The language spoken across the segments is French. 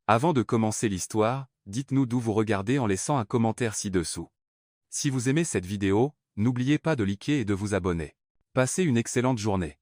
Avant de commencer l'histoire, dites-nous d'où vous regardez en laissant un commentaire ci-dessous. Si vous aimez cette vidéo, n'oubliez pas de liker et de vous abonner. Passez une excellente journée.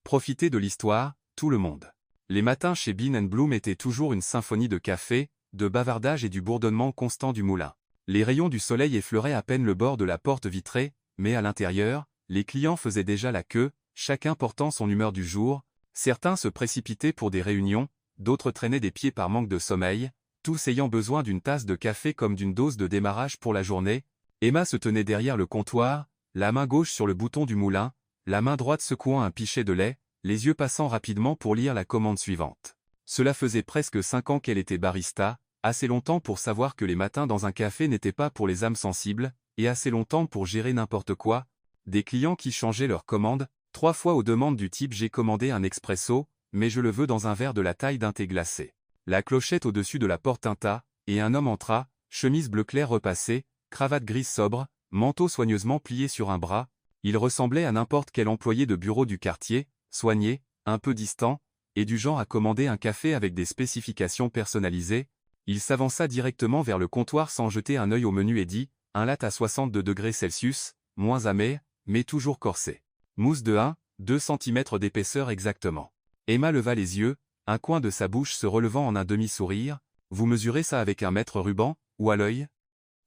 Profitez de l'histoire, tout le monde. Les matins chez Bean & Bloom étaient toujours une symphonie de café, de bavardage et du bourdonnement constant du moulin. Les rayons du soleil effleuraient à peine le bord de la porte vitrée, mais à l'intérieur, les clients faisaient déjà la queue, chacun portant son humeur du jour. Certains se précipitaient pour des réunions, d'autres traînaient des pieds par manque de sommeil, tous ayant besoin d'une tasse de café comme d'une dose de démarrage pour la journée. Emma se tenait derrière le comptoir, la main gauche sur le bouton du moulin, la main droite secouant un pichet de lait, les yeux passant rapidement pour lire la commande suivante. Cela faisait presque 5 ans qu'elle était barista, assez longtemps pour savoir que les matins dans un café n'étaient pas pour les âmes sensibles, et assez longtemps pour gérer n'importe quoi. Des clients qui changeaient leur commande, 3 fois aux demandes du type « J'ai commandé un expresso, mais je le veux dans un verre de la taille d'un thé glacé ». La clochette au-dessus de la porte tinta, et un homme entra, chemise bleu clair repassée, cravate grise sobre, manteau soigneusement plié sur un bras. Il ressemblait à n'importe quel employé de bureau du quartier, soigné, un peu distant, et du genre à commander un café avec des spécifications personnalisées. Il s'avança directement vers le comptoir sans jeter un œil au menu et dit « Un latte à 62 degrés Celsius, moins amer, mais toujours corsé. Mousse de 1-2 cm d'épaisseur exactement. » Emma leva les yeux, un coin de sa bouche se relevant en un demi-sourire. « Vous mesurez ça avec un mètre ruban, ou à l'œil ?»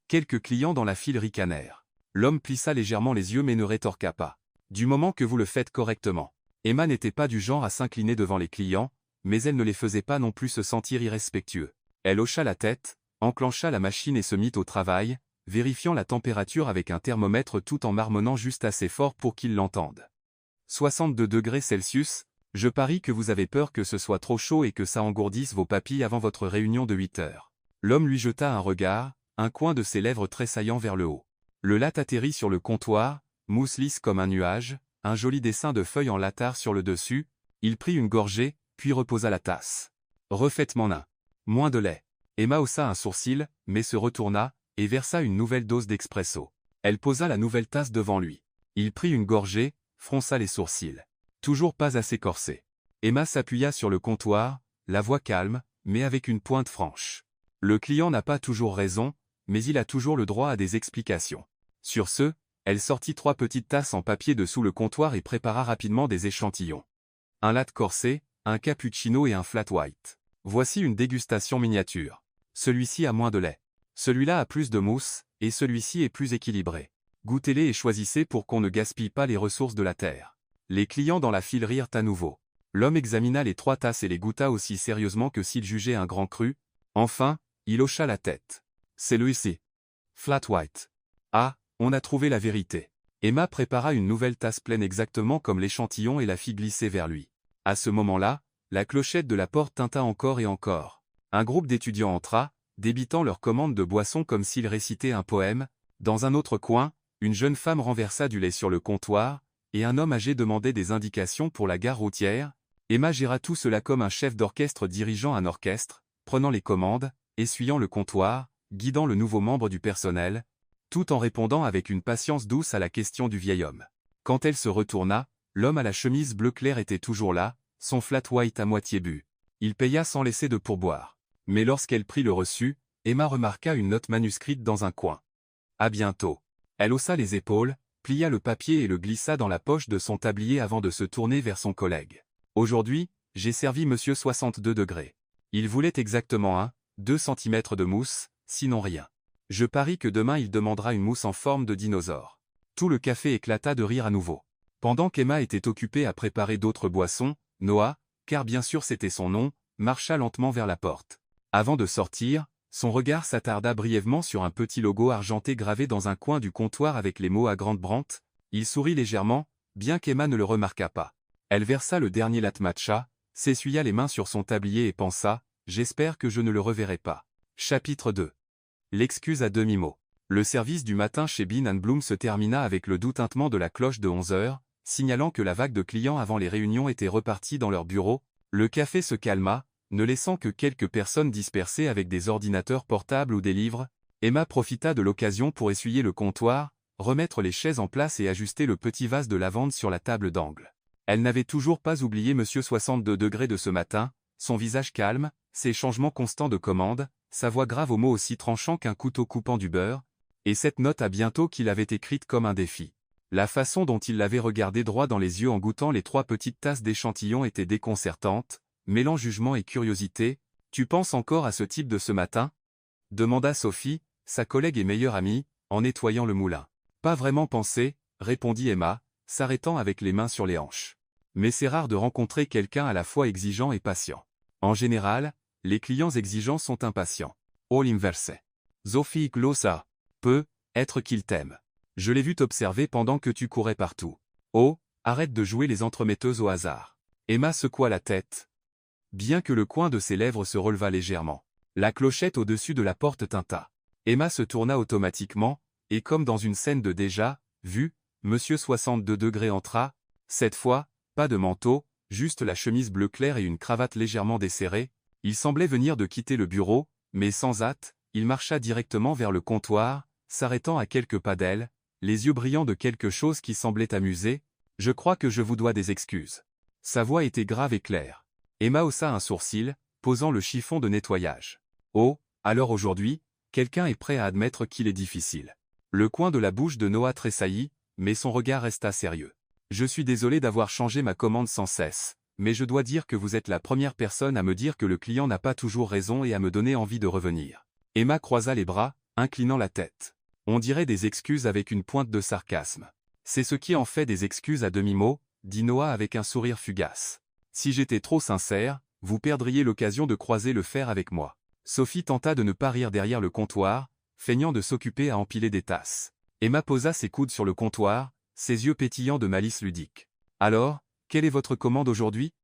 Quelques clients dans la file ricanèrent. L'homme plissa légèrement les yeux mais ne rétorqua pas. « Du moment que vous le faites correctement. » Emma n'était pas du genre à s'incliner devant les clients, mais elle ne les faisait pas non plus se sentir irrespectueux. Elle hocha la tête, enclencha la machine et se mit au travail, vérifiant la température avec un thermomètre tout en marmonnant juste assez fort pour qu'ils l'entendent. 62 degrés Celsius, je parie que vous avez peur que ce soit trop chaud et que ça engourdisse vos papilles avant votre réunion de 8 heures. L'homme lui jeta un regard, un coin de ses lèvres tressaillant vers le haut. Le latte atterrit sur le comptoir, mousse lisse comme un nuage, un joli dessin de feuilles en lattard sur le dessus. Il prit une gorgée, puis reposa la tasse. Refaites-m'en un. Moins de lait. Emma haussa un sourcil, mais se retourna, et versa une nouvelle dose d'expresso. Elle posa la nouvelle tasse devant lui. Il prit une gorgée, fronça les sourcils. Toujours pas assez corsé. Emma s'appuya sur le comptoir, la voix calme, mais avec une pointe franche. Le client n'a pas toujours raison, mais il a toujours le droit à des explications. Sur ce, elle sortit 3 petites tasses en papier de sous le comptoir et prépara rapidement des échantillons. Un latte corsé, un cappuccino et un flat white. Voici une dégustation miniature. Celui-ci a moins de lait. Celui-là a plus de mousse, et celui-ci est plus équilibré. Goûtez-les et choisissez pour qu'on ne gaspille pas les ressources de la terre. Les clients dans la file rirent à nouveau. L'homme examina les 3 tasses et les goûta aussi sérieusement que s'il jugeait un grand cru. Enfin, il hocha la tête. C'est le ici. Flat white. Ah, on a trouvé la vérité. Emma prépara une nouvelle tasse pleine exactement comme l'échantillon et la fit glisser vers lui. À ce moment-là, la clochette de la porte tinta encore et encore. Un groupe d'étudiants entra, débitant leur commande de boisson comme s'ils récitaient un poème. Dans un autre coin, une jeune femme renversa du lait sur le comptoir, et un homme âgé demandait des indications pour la gare routière. Emma géra tout cela comme un chef d'orchestre dirigeant un orchestre, prenant les commandes, essuyant le comptoir, guidant le nouveau membre du personnel, tout en répondant avec une patience douce à la question du vieil homme. Quand elle se retourna, l'homme à la chemise bleu clair était toujours là, son flat white à moitié bu. Il paya sans laisser de pourboire. Mais lorsqu'elle prit le reçu, Emma remarqua une note manuscrite dans un coin. « À bientôt ». Elle haussa les épaules, plia le papier et le glissa dans la poche de son tablier avant de se tourner vers son collègue. « Aujourd'hui, j'ai servi monsieur 62 degrés. Il voulait exactement 1-2 cm de mousse, sinon rien. Je parie que demain il demandera une mousse en forme de dinosaure. » Tout le café éclata de rire à nouveau. Pendant qu'Emma était occupée à préparer d'autres boissons, Noah, car bien sûr c'était son nom, marcha lentement vers la porte. Avant de sortir, son regard s'attarda brièvement sur un petit logo argenté gravé dans un coin du comptoir avec les mots à grande brante. Il sourit légèrement, bien qu'Emma ne le remarquât pas. Elle versa le dernier latte matcha, s'essuya les mains sur son tablier et pensa « J'espère que je ne le reverrai pas. » Chapitre 2. L'excuse à demi-mot. Le service du matin chez Bean & Bloom se termina avec le doux tintement de la cloche de 11 heures, signalant que la vague de clients avant les réunions était repartie dans leur bureau. Le café se calma, ne laissant que quelques personnes dispersées avec des ordinateurs portables ou des livres. Emma profita de l'occasion pour essuyer le comptoir, remettre les chaises en place et ajuster le petit vase de lavande sur la table d'angle. Elle n'avait toujours pas oublié monsieur 62 degrés de ce matin, son visage calme, ses changements constants de commande, sa voix grave aux mots aussi tranchants qu'un couteau coupant du beurre, et cette note à bientôt qu'il avait écrite comme un défi. La façon dont il l'avait regardé droit dans les yeux en goûtant les 3 petites tasses d'échantillon était déconcertante, mêlant jugement et curiosité. « Tu penses encore à ce type de ce matin ?» demanda Sophie, sa collègue et meilleure amie, en nettoyant le moulin. « Pas vraiment pensé, » répondit Emma, s'arrêtant avec les mains sur les hanches. « Mais c'est rare de rencontrer quelqu'un à la fois exigeant et patient. En général, les clients exigeants sont impatients. All inverse. Sophie glossa. Peut être qu'il t'aime. Je l'ai vu t'observer pendant que tu courais partout. Oh, arrête de jouer les entremetteuses au hasard. » Emma secoua la tête, bien que le coin de ses lèvres se releva légèrement. La clochette au-dessus de la porte tinta. Emma se tourna automatiquement, et comme dans une scène de déjà vu, Monsieur 62 entra. Cette fois, pas de manteau, juste la chemise bleu clair et une cravate légèrement desserrée. Il semblait venir de quitter le bureau, mais sans hâte, il marcha directement vers le comptoir, s'arrêtant à quelques pas d'elle, les yeux brillants de quelque chose qui semblait amuser. « Je crois que je vous dois des excuses. » Sa voix était grave et claire. Emma haussa un sourcil, posant le chiffon de nettoyage. « Oh, alors aujourd'hui, quelqu'un est prêt à admettre qu'il est difficile. » Le coin de la bouche de Noah tressaillit, mais son regard resta sérieux. « Je suis désolé d'avoir changé ma commande sans cesse, mais je dois dire que vous êtes la première personne à me dire que le client n'a pas toujours raison et à me donner envie de revenir. » Emma croisa les bras, inclinant la tête. On dirait des excuses avec une pointe de sarcasme. « C'est ce qui en fait des excuses à demi-mot, » dit Noah avec un sourire fugace. « Si j'étais trop sincère, vous perdriez l'occasion de croiser le fer avec moi. » Sophie tenta de ne pas rire derrière le comptoir, feignant de s'occuper à empiler des tasses. Emma posa ses coudes sur le comptoir, ses yeux pétillants de malice ludique. « Alors, quelle est votre commande aujourd'hui?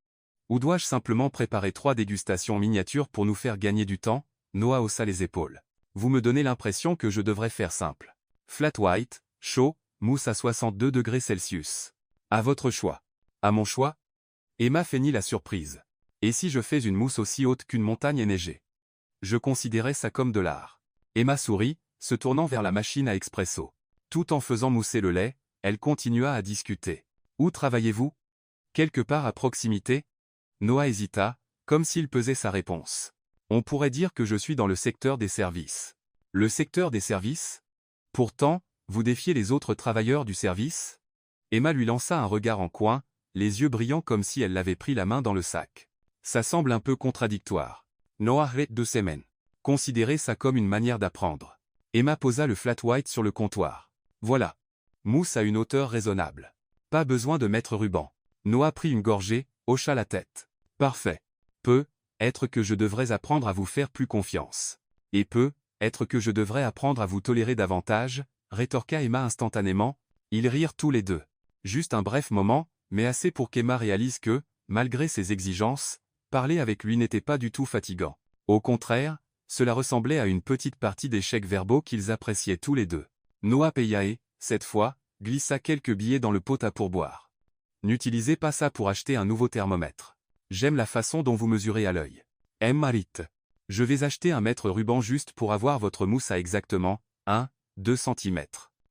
Ou dois-je simplement préparer 3 dégustations miniatures pour nous faire gagner du temps ?» Noah haussa les épaules. « Vous me donnez l'impression que je devrais faire simple. Flat white, chaud, mousse à 62 degrés Celsius. À votre choix. » « À mon choix ?» Emma feignit la surprise. « Et si je fais une mousse aussi haute qu'une montagne enneigée? Je considérais ça comme de l'art. » Emma sourit, se tournant vers la machine à expresso. Tout en faisant mousser le lait, elle continua à discuter. « Où travaillez-vous? Quelque part à proximité ?» Noah hésita, comme s'il pesait sa réponse. « On pourrait dire que je suis dans le secteur des services. » « Le secteur des services? Pourtant, vous défiez les autres travailleurs du service ?» Emma lui lança un regard en coin, les yeux brillants comme si elle l'avait pris la main dans le sac. « Ça semble un peu contradictoire. » Noah arrête 2 semaines. Considérez ça comme une manière d'apprendre. Emma posa le flat white sur le comptoir. « Voilà. Mousse à une hauteur raisonnable. Pas besoin de mettre ruban. » Noah prit une gorgée, hocha la tête. « Parfait. Peut être que je devrais apprendre à vous faire plus confiance. Et peut être que je devrais apprendre à vous tolérer davantage, » rétorqua Emma instantanément. Ils rirent tous les deux. Juste un bref moment, mais assez pour qu'Emma réalise que, malgré ses exigences, parler avec lui n'était pas du tout fatigant. Au contraire, cela ressemblait à une petite partie d'échecs verbaux qu'ils appréciaient tous les deux. Noah paya et, cette fois, glissa quelques billets dans le pot à pourboire. « N'utilisez pas ça pour acheter un nouveau thermomètre. J'aime la façon dont vous mesurez à l'œil. Marit. Je vais acheter un mètre ruban juste pour avoir votre mousse à exactement 2 cm.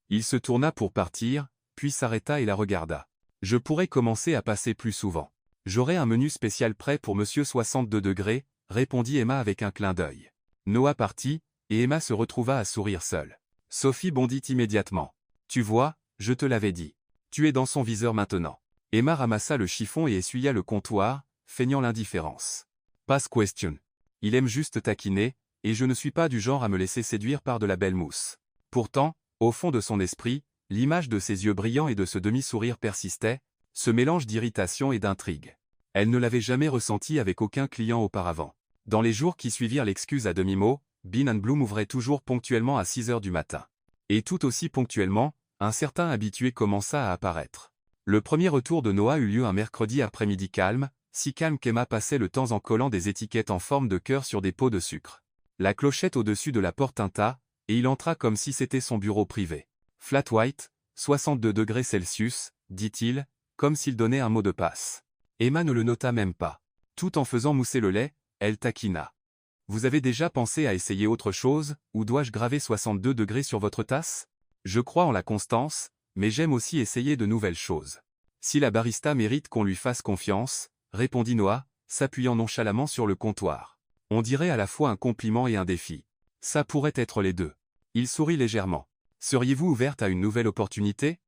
Il se tourna pour partir, puis s'arrêta et la regarda. « Je pourrais commencer à passer plus souvent. J'aurai un menu spécial prêt pour Monsieur 62 degrés, » répondit Emma avec un clin d'œil. Noah partit, et Emma se retrouva à sourire seule. Sophie bondit immédiatement. « Tu vois, je te l'avais dit. Tu es dans son viseur maintenant. » Emma ramassa le chiffon et essuya le comptoir, feignant l'indifférence. « Pass question. Il aime juste taquiner, et je ne suis pas du genre à me laisser séduire par de la belle mousse. » Pourtant, au fond de son esprit, l'image de ses yeux brillants et de ce demi-sourire persistait, ce mélange d'irritation et d'intrigue. Elle ne l'avait jamais ressenti avec aucun client auparavant. Dans les jours qui suivirent l'excuse à demi-mot, Bean & Bloom ouvrait toujours ponctuellement à 6 heures du matin. Et tout aussi ponctuellement, un certain habitué commença à apparaître. Le premier retour de Noah eut lieu un mercredi après-midi calme, si calme qu'Emma passait le temps en collant des étiquettes en forme de cœur sur des pots de sucre. La clochette au-dessus de la porte tinta, et il entra comme si c'était son bureau privé. « Flat white, 62 degrés Celsius, » dit-il, comme s'il donnait un mot de passe. Emma ne le nota même pas. Tout en faisant mousser le lait, elle taquina. « Vous avez déjà pensé à essayer autre chose, ou dois-je graver 62 degrés sur votre tasse? Je crois en la constance, mais j'aime aussi essayer de nouvelles choses. » « Si la barista mérite qu'on lui fasse confiance, » répondit Noah, s'appuyant nonchalamment sur le comptoir. On dirait à la fois un compliment et un défi. Ça pourrait être les deux. Il sourit légèrement. Seriez-vous ouverte à une nouvelle opportunité?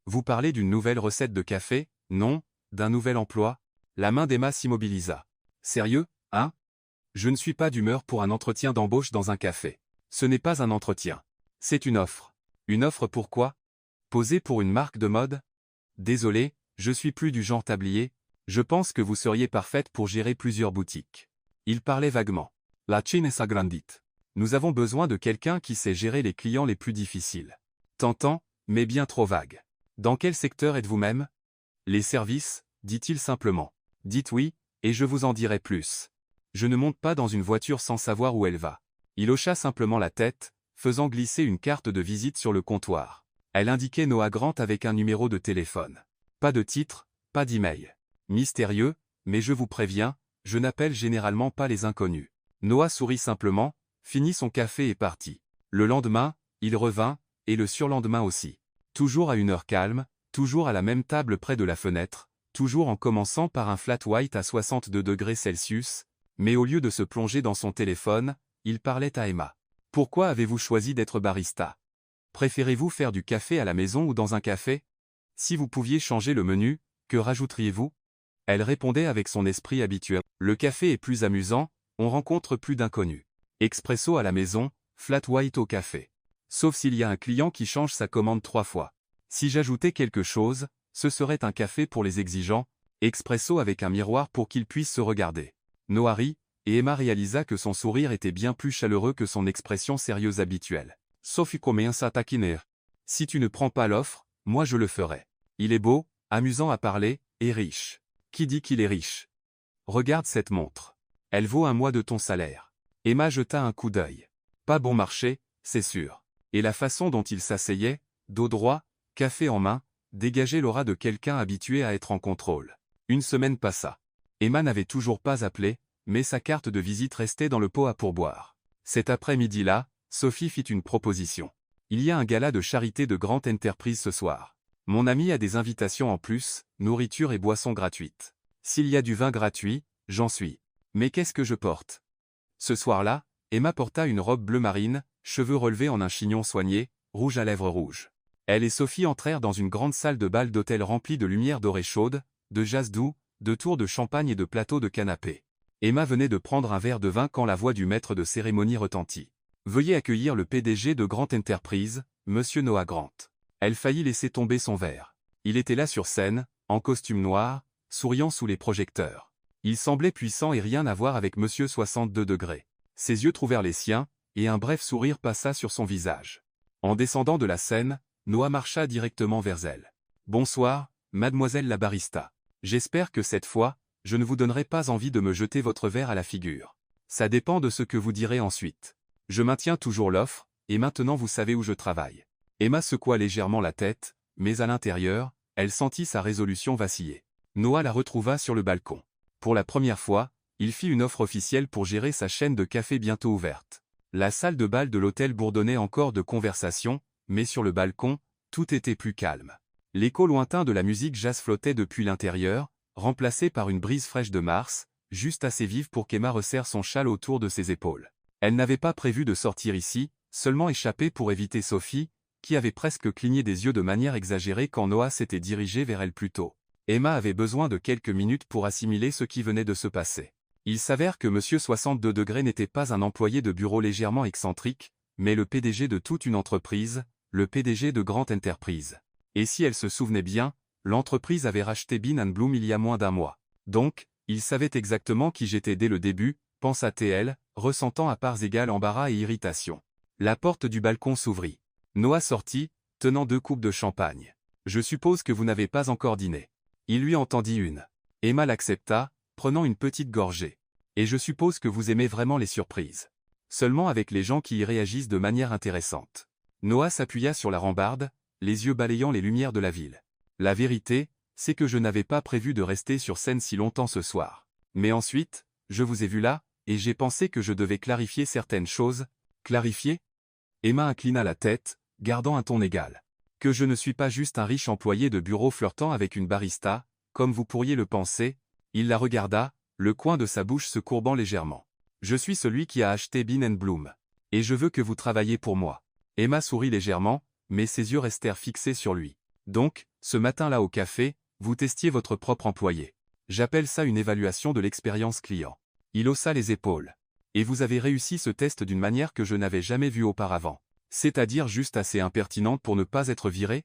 Vous parlez d'une nouvelle recette de café? Non, d'un nouvel emploi? La main d'Emma s'immobilisa. Sérieux, hein? Je ne suis pas d'humeur pour un entretien d'embauche dans un café. Ce n'est pas un entretien. C'est une offre. Une offre pour quoi? Posée pour une marque de mode? Désolé, je suis plus du genre tablier. Je pense que vous seriez parfaite pour gérer plusieurs boutiques. Il parlait vaguement. La Chine s'agrandit. Nous avons besoin de quelqu'un qui sait gérer les clients les plus difficiles. Tentant, mais bien trop vague. Dans quel secteur êtes-vous même? Les services, dit-il simplement. Dites oui, et je vous en dirai plus. Je ne monte pas dans une voiture sans savoir où elle va. Il hocha simplement la tête, faisant glisser une carte de visite sur le comptoir. Elle indiquait Noah Grant avec un numéro de téléphone. Pas de titre, pas d'email. Mystérieux, mais je vous préviens, je n'appelle généralement pas les inconnus. Noah sourit simplement, finit son café et partit. Le lendemain, il revint, et le surlendemain aussi. Toujours à une heure calme, toujours à la même table près de la fenêtre, toujours en commençant par un flat white à 62 degrés Celsius, mais au lieu de se plonger dans son téléphone, il parlait à Emma. Pourquoi avez-vous choisi d'être barista? Préférez-vous faire du café à la maison ou dans un café? Si vous pouviez changer le menu, que rajouteriez-vous? Elle répondait avec son esprit habituel. Le café est plus amusant, on rencontre plus d'inconnus. Expresso à la maison, flat white au café. Sauf s'il y a un client qui change sa commande 3 fois. Si j'ajoutais quelque chose, ce serait un café pour les exigeants, expresso avec un miroir pour qu'ils puissent se regarder. Noah rit, et Emma réalisa que son sourire était bien plus chaleureux que son expression sérieuse habituelle. Sophie comienza a taquiner. Si tu ne prends pas l'offre, moi je le ferai. Il est beau, amusant à parler, et riche. Qui dit qu'il est riche? Regarde cette montre. Elle vaut un mois de ton salaire. Emma jeta un coup d'œil. Pas bon marché, c'est sûr. Et la façon dont il s'asseyait, dos droit, café en main, dégageait l'aura de quelqu'un habitué à être en contrôle. Une semaine passa. Emma n'avait toujours pas appelé, mais sa carte de visite restait dans le pot à pourboire. Cet après-midi-là, Sophie fit une proposition. Il y a un gala de charité de Grant Enterprise ce soir. Mon ami a des invitations en plus, nourriture et boissons gratuites. S'il y a du vin gratuit, j'en suis. Mais qu'est-ce que je porte? Ce soir-là, Emma porta une robe bleu marine, cheveux relevés en un chignon soigné, rouge à lèvres rouges. Elle et Sophie entrèrent dans une grande salle de bal d'hôtel remplie de lumière dorée chaude, de jazz doux, de tours de champagne et de plateaux de canapé. Emma venait de prendre un verre de vin quand la voix du maître de cérémonie retentit. Veuillez accueillir le PDG de Grant Enterprise, Monsieur Noah Grant. Elle faillit laisser tomber son verre. Il était là sur scène, en costume noir, souriant sous les projecteurs. Il semblait puissant et rien à voir avec Monsieur 62 degrés. Ses yeux trouvèrent les siens, et un bref sourire passa sur son visage. En descendant de la scène, Noah marcha directement vers elle. « Bonsoir, mademoiselle la barista. J'espère que cette fois, je ne vous donnerai pas envie de me jeter votre verre à la figure. Ça dépend de ce que vous direz ensuite. Je maintiens toujours l'offre, et maintenant vous savez où je travaille. » Emma secoua légèrement la tête, mais à l'intérieur, elle sentit sa résolution vaciller. Noah la retrouva sur le balcon. Pour la première fois, il fit une offre officielle pour gérer sa chaîne de café bientôt ouverte. La salle de bal de l'hôtel bourdonnait encore de conversations, mais sur le balcon, tout était plus calme. L'écho lointain de la musique jazz flottait depuis l'intérieur, remplacé par une brise fraîche de mars, juste assez vive pour qu'Emma resserre son châle autour de ses épaules. Elle n'avait pas prévu de sortir ici, seulement échapper pour éviter Sophie, qui avait presque cligné des yeux de manière exagérée quand Noah s'était dirigé vers elle plus tôt. Emma avait besoin de quelques minutes pour assimiler ce qui venait de se passer. Il s'avère que Monsieur 62 degrés n'était pas un employé de bureau légèrement excentrique, mais le PDG de toute une entreprise, le PDG de Grant Enterprise. Et si elle se souvenait bien, l'entreprise avait racheté Bean & Bloom il y a moins d'un mois. Donc, il savait exactement qui j'étais dès le début, pensa-t-elle, ressentant à parts égales embarras et irritation. La porte du balcon s'ouvrit. Noah sortit, tenant 2 coupes de champagne. « Je suppose que vous n'avez pas encore dîné. » Il lui en tendit une. Emma l'accepta, prenant une petite gorgée. « Et je suppose que vous aimez vraiment les surprises. Seulement avec les gens qui y réagissent de manière intéressante. » Noah s'appuya sur la rambarde, les yeux balayant les lumières de la ville. « La vérité, c'est que je n'avais pas prévu de rester sur scène si longtemps ce soir. Mais ensuite, je vous ai vu là, et j'ai pensé que je devais clarifier certaines choses. » Clarifier? Emma inclina la tête, gardant un ton égal. « Que je ne suis pas juste un riche employé de bureau flirtant avec une barista, comme vous pourriez le penser. » Il la regarda, le coin de sa bouche se courbant légèrement. Je suis celui qui a acheté Bean & Bloom. Et je veux que vous travailliez pour moi. Emma sourit légèrement, mais ses yeux restèrent fixés sur lui. Donc, ce matin-là au café, vous testiez votre propre employé. J'appelle ça une évaluation de l'expérience client. Il haussa les épaules. Et vous avez réussi ce test d'une manière que je n'avais jamais vue auparavant. C'est-à-dire juste assez impertinente pour ne pas être virée?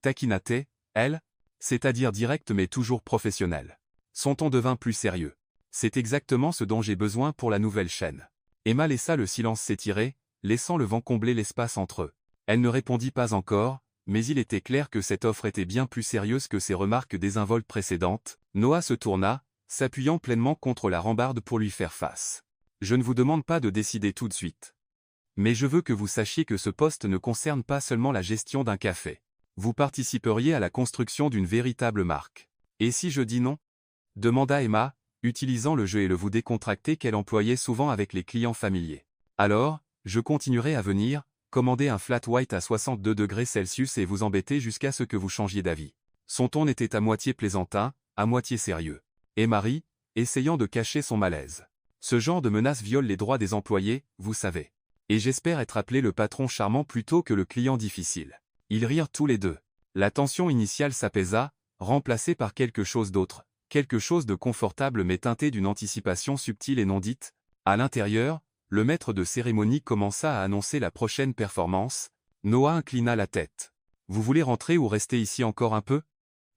Taquina-t-elle, elle? C'est-à-dire directe mais toujours professionnelle. Son ton devint plus sérieux. C'est exactement ce dont j'ai besoin pour la nouvelle chaîne. Emma laissa le silence s'étirer, laissant le vent combler l'espace entre eux. Elle ne répondit pas encore, mais il était clair que cette offre était bien plus sérieuse que ses remarques désinvoltes précédentes. Noah se tourna, s'appuyant pleinement contre la rambarde pour lui faire face. Je ne vous demande pas de décider tout de suite. Mais je veux que vous sachiez que ce poste ne concerne pas seulement la gestion d'un café. Vous participeriez à la construction d'une véritable marque. Et si je dis non? Demanda Emma, utilisant le jeu et le vous décontracté qu'elle employait souvent avec les clients familiers. Alors, je continuerai à venir, commander un flat white à 62 degrés Celsius et vous embêter jusqu'à ce que vous changiez d'avis. Son ton était à moitié plaisantin, à moitié sérieux. Et Marie, essayant de cacher son malaise. Ce genre de menace viole les droits des employés, vous savez. Et j'espère être appelé le patron charmant plutôt que le client difficile. Ils rirent tous les deux. La tension initiale s'apaisa, remplacée par quelque chose d'autre, quelque chose de confortable mais teinté d'une anticipation subtile et non dite. À l'intérieur, le maître de cérémonie commença à annoncer la prochaine performance. Noah inclina la tête. Vous voulez rentrer ou rester ici encore un peu?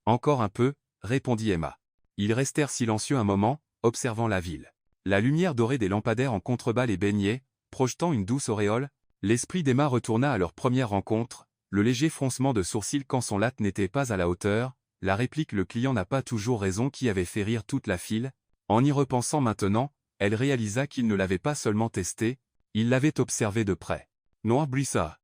Encore un peu, répondit Emma. Ils restèrent silencieux un moment, observant la ville. La lumière dorée des lampadaires en contrebas les baignait, projetant une douce auréole. L'esprit d'Emma retourna à leur première rencontre, le léger froncement de sourcils quand son latte n'était pas à la hauteur, la réplique « le client n'a pas toujours raison » qui avait fait rire toute la file. En y repensant maintenant, elle réalisa qu'il ne l'avait pas seulement testé, il l'avait observé de près. Noah Brissa.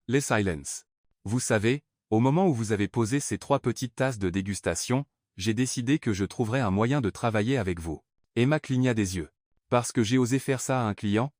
Les silence. Vous savez, au moment où vous avez posé ces 3 petites tasses de dégustation, j'ai décidé que je trouverais un moyen de travailler avec vous. Emma cligna des yeux. Parce que j'ai osé faire ça à un client?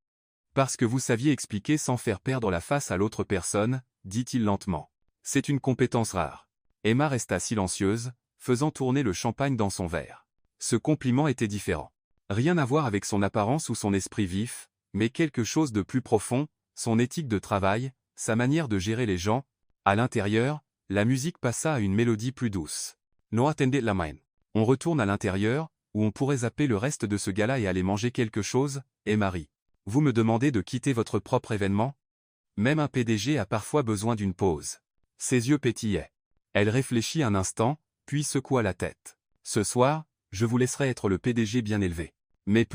Parce que vous saviez expliquer sans faire perdre la face à l'autre personne, dit-il lentement. C'est une compétence rare. Emma resta silencieuse, faisant tourner le champagne dans son verre. Ce compliment était différent. Rien à voir avec son apparence ou son esprit vif, mais quelque chose de plus profond, son éthique de travail, sa manière de gérer les gens. À l'intérieur, la musique passa à une mélodie plus douce. No attendez la main. On retourne à l'intérieur, où on pourrait zapper le reste de ce gala et aller manger quelque chose, et Marie. Vous me demandez de quitter votre propre événement? Même un PDG a parfois besoin d'une pause. Ses yeux pétillaient. Elle réfléchit un instant, puis secoua la tête. Ce soir, je vous laisserai être le PDG bien élevé. Mais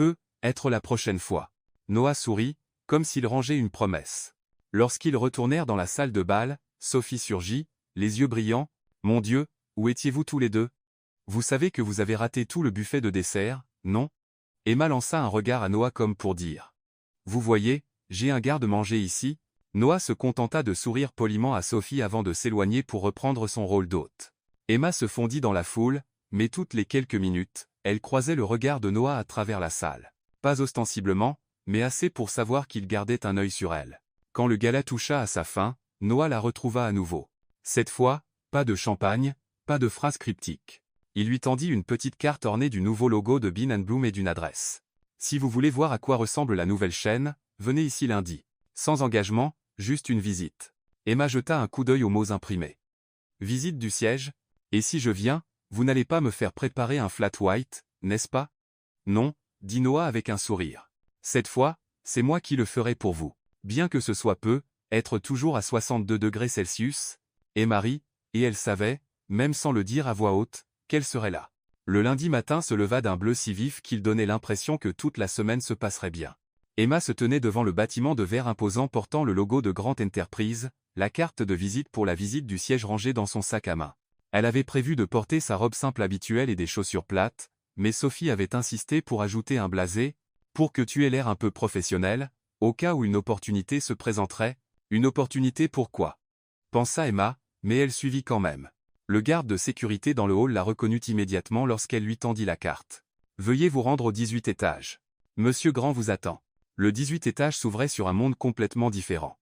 être la prochaine fois. Noah sourit, comme s'il rangeait une promesse. Lorsqu'ils retournèrent dans la salle de bal, Sophie surgit, les yeux brillants. Mon Dieu, où étiez-vous tous les deux? Vous savez que vous avez raté tout le buffet de dessert, non? Emma lança un regard à Noah comme pour dire. Vous voyez, j'ai un garde-manger ici. Noah se contenta de sourire poliment à Sophie avant de s'éloigner pour reprendre son rôle d'hôte. Emma se fondit dans la foule, mais toutes les quelques minutes, elle croisait le regard de Noah à travers la salle. Pas ostensiblement, mais assez pour savoir qu'il gardait un œil sur elle. Quand le gala toucha à sa fin, Noah la retrouva à nouveau. Cette fois, pas de champagne, pas de phrase cryptique. Il lui tendit une petite carte ornée du nouveau logo de Bean & Bloom et d'une adresse. Si vous voulez voir à quoi ressemble la nouvelle chaîne, venez ici lundi. Sans engagement, juste une visite. Emma jeta un coup d'œil aux mots imprimés. Visite du siège? Et si je viens, vous n'allez pas me faire préparer un flat white, n'est-ce pas? Non, dit Noah avec un sourire. Cette fois, c'est moi qui le ferai pour vous. Bien que ce soit être toujours à 62 degrés Celsius, et Marie, et elle savait, même sans le dire à voix haute, qu'elle serait là. Le lundi matin se leva d'un bleu si vif qu'il donnait l'impression que toute la semaine se passerait bien. Emma se tenait devant le bâtiment de verre imposant portant le logo de Grand Enterprise, la carte de visite pour la visite du siège rangée dans son sac à main. Elle avait prévu de porter sa robe simple habituelle et des chaussures plates, mais Sophie avait insisté pour ajouter un blasé, pour que tu aies l'air un peu professionnel, au cas où une opportunité se présenterait. Une opportunité pourquoi? Pensa Emma, mais elle suivit quand même. Le garde de sécurité dans le hall la reconnut immédiatement lorsqu'elle lui tendit la carte. Veuillez vous rendre au 18 étage. Monsieur Grand vous attend. Le 18 étage s'ouvrait sur un monde complètement différent.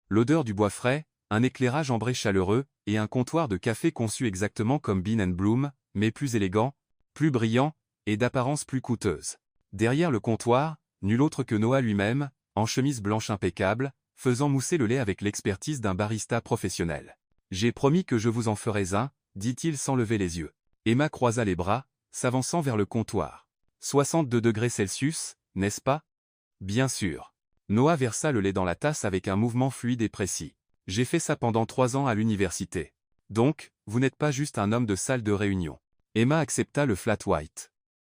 L'odeur du bois frais, un éclairage ambré chaleureux, et un comptoir de café conçu exactement comme Bean & Bloom, mais plus élégant, plus brillant, et d'apparence plus coûteuse. Derrière le comptoir, nul autre que Noah lui-même, en chemise blanche impeccable, faisant mousser le lait avec l'expertise d'un barista professionnel. « J'ai promis que je vous en ferais un », dit-il sans lever les yeux. Emma croisa les bras, s'avançant vers le comptoir. 62 degrés Celsius, n'est-ce pas? Bien sûr. Noah versa le lait dans la tasse avec un mouvement fluide et précis. J'ai fait ça pendant 3 ans à l'université. Donc, vous n'êtes pas juste un homme de salle de réunion. Emma accepta le flat white.